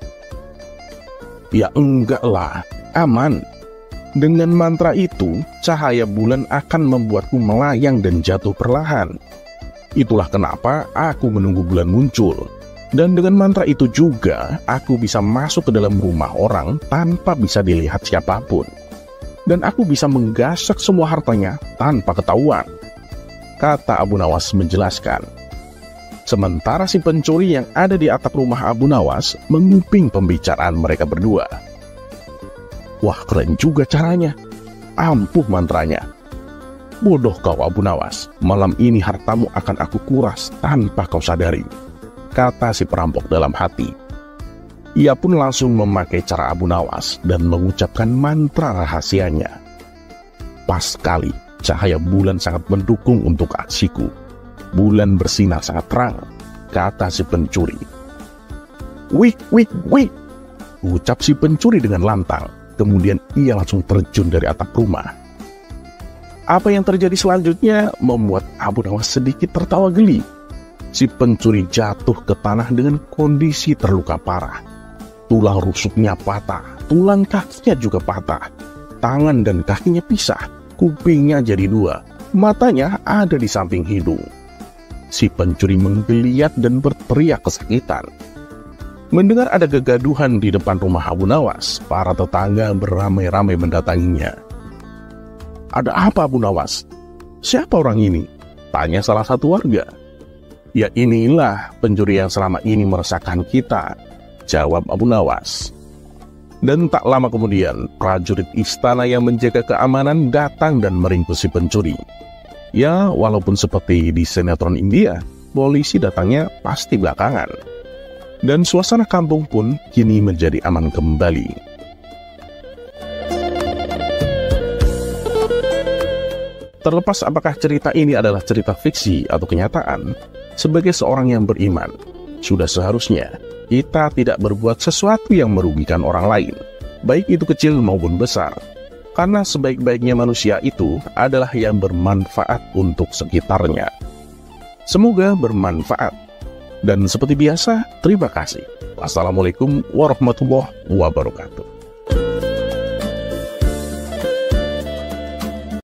"Ya enggak lah, aman. Dengan mantra itu, cahaya bulan akan membuatku melayang dan jatuh perlahan. Itulah kenapa aku menunggu bulan muncul. Dan dengan mantra itu juga, aku bisa masuk ke dalam rumah orang tanpa bisa dilihat siapapun. Dan aku bisa menggasak semua hartanya tanpa ketahuan," kata Abu Nawas menjelaskan. Sementara si pencuri yang ada di atap rumah Abu Nawas menguping pembicaraan mereka berdua. "Wah, keren juga caranya. Ampuh mantranya. Bodoh kau Abu Nawas, malam ini hartamu akan aku kuras tanpa kau sadari," kata si perampok dalam hati. Ia pun langsung memakai cara Abu Nawas dan mengucapkan mantra rahasianya. Pas sekali, cahaya bulan sangat mendukung untuk aksiku. Bulan bersinar sangat terang, kata si pencuri. "Wik, wik, wik," ucap si pencuri dengan lantang. Kemudian ia langsung terjun dari atap rumah. Apa yang terjadi selanjutnya membuat Abu Nawas sedikit tertawa geli. Si pencuri jatuh ke tanah dengan kondisi terluka parah. Tulang rusuknya patah, tulang kakinya juga patah. Tangan dan kakinya pisah, kupingnya jadi 2, matanya ada di samping hidung. Si pencuri menggeliat dan berteriak kesakitan. Mendengar ada kegaduhan di depan rumah Abu Nawas, para tetangga beramai-ramai mendatanginya. "Ada apa Abu Nawas? Siapa orang ini?" tanya salah satu warga. "Ya inilah pencuri yang selama ini meresahkan kita," jawab Abu Nawas. Dan tak lama kemudian, prajurit istana yang menjaga keamanan datang dan meringkus si pencuri. Ya, walaupun seperti di sinetron India, polisi datangnya pasti belakangan. Dan suasana kampung pun kini menjadi aman kembali. Terlepas apakah cerita ini adalah cerita fiksi atau kenyataan, sebagai seorang yang beriman, sudah seharusnya kita tidak berbuat sesuatu yang merugikan orang lain, baik itu kecil maupun besar, karena sebaik-baiknya manusia itu adalah yang bermanfaat untuk sekitarnya. Semoga bermanfaat. Dan seperti biasa, terima kasih. Wassalamualaikum warahmatullahi wabarakatuh.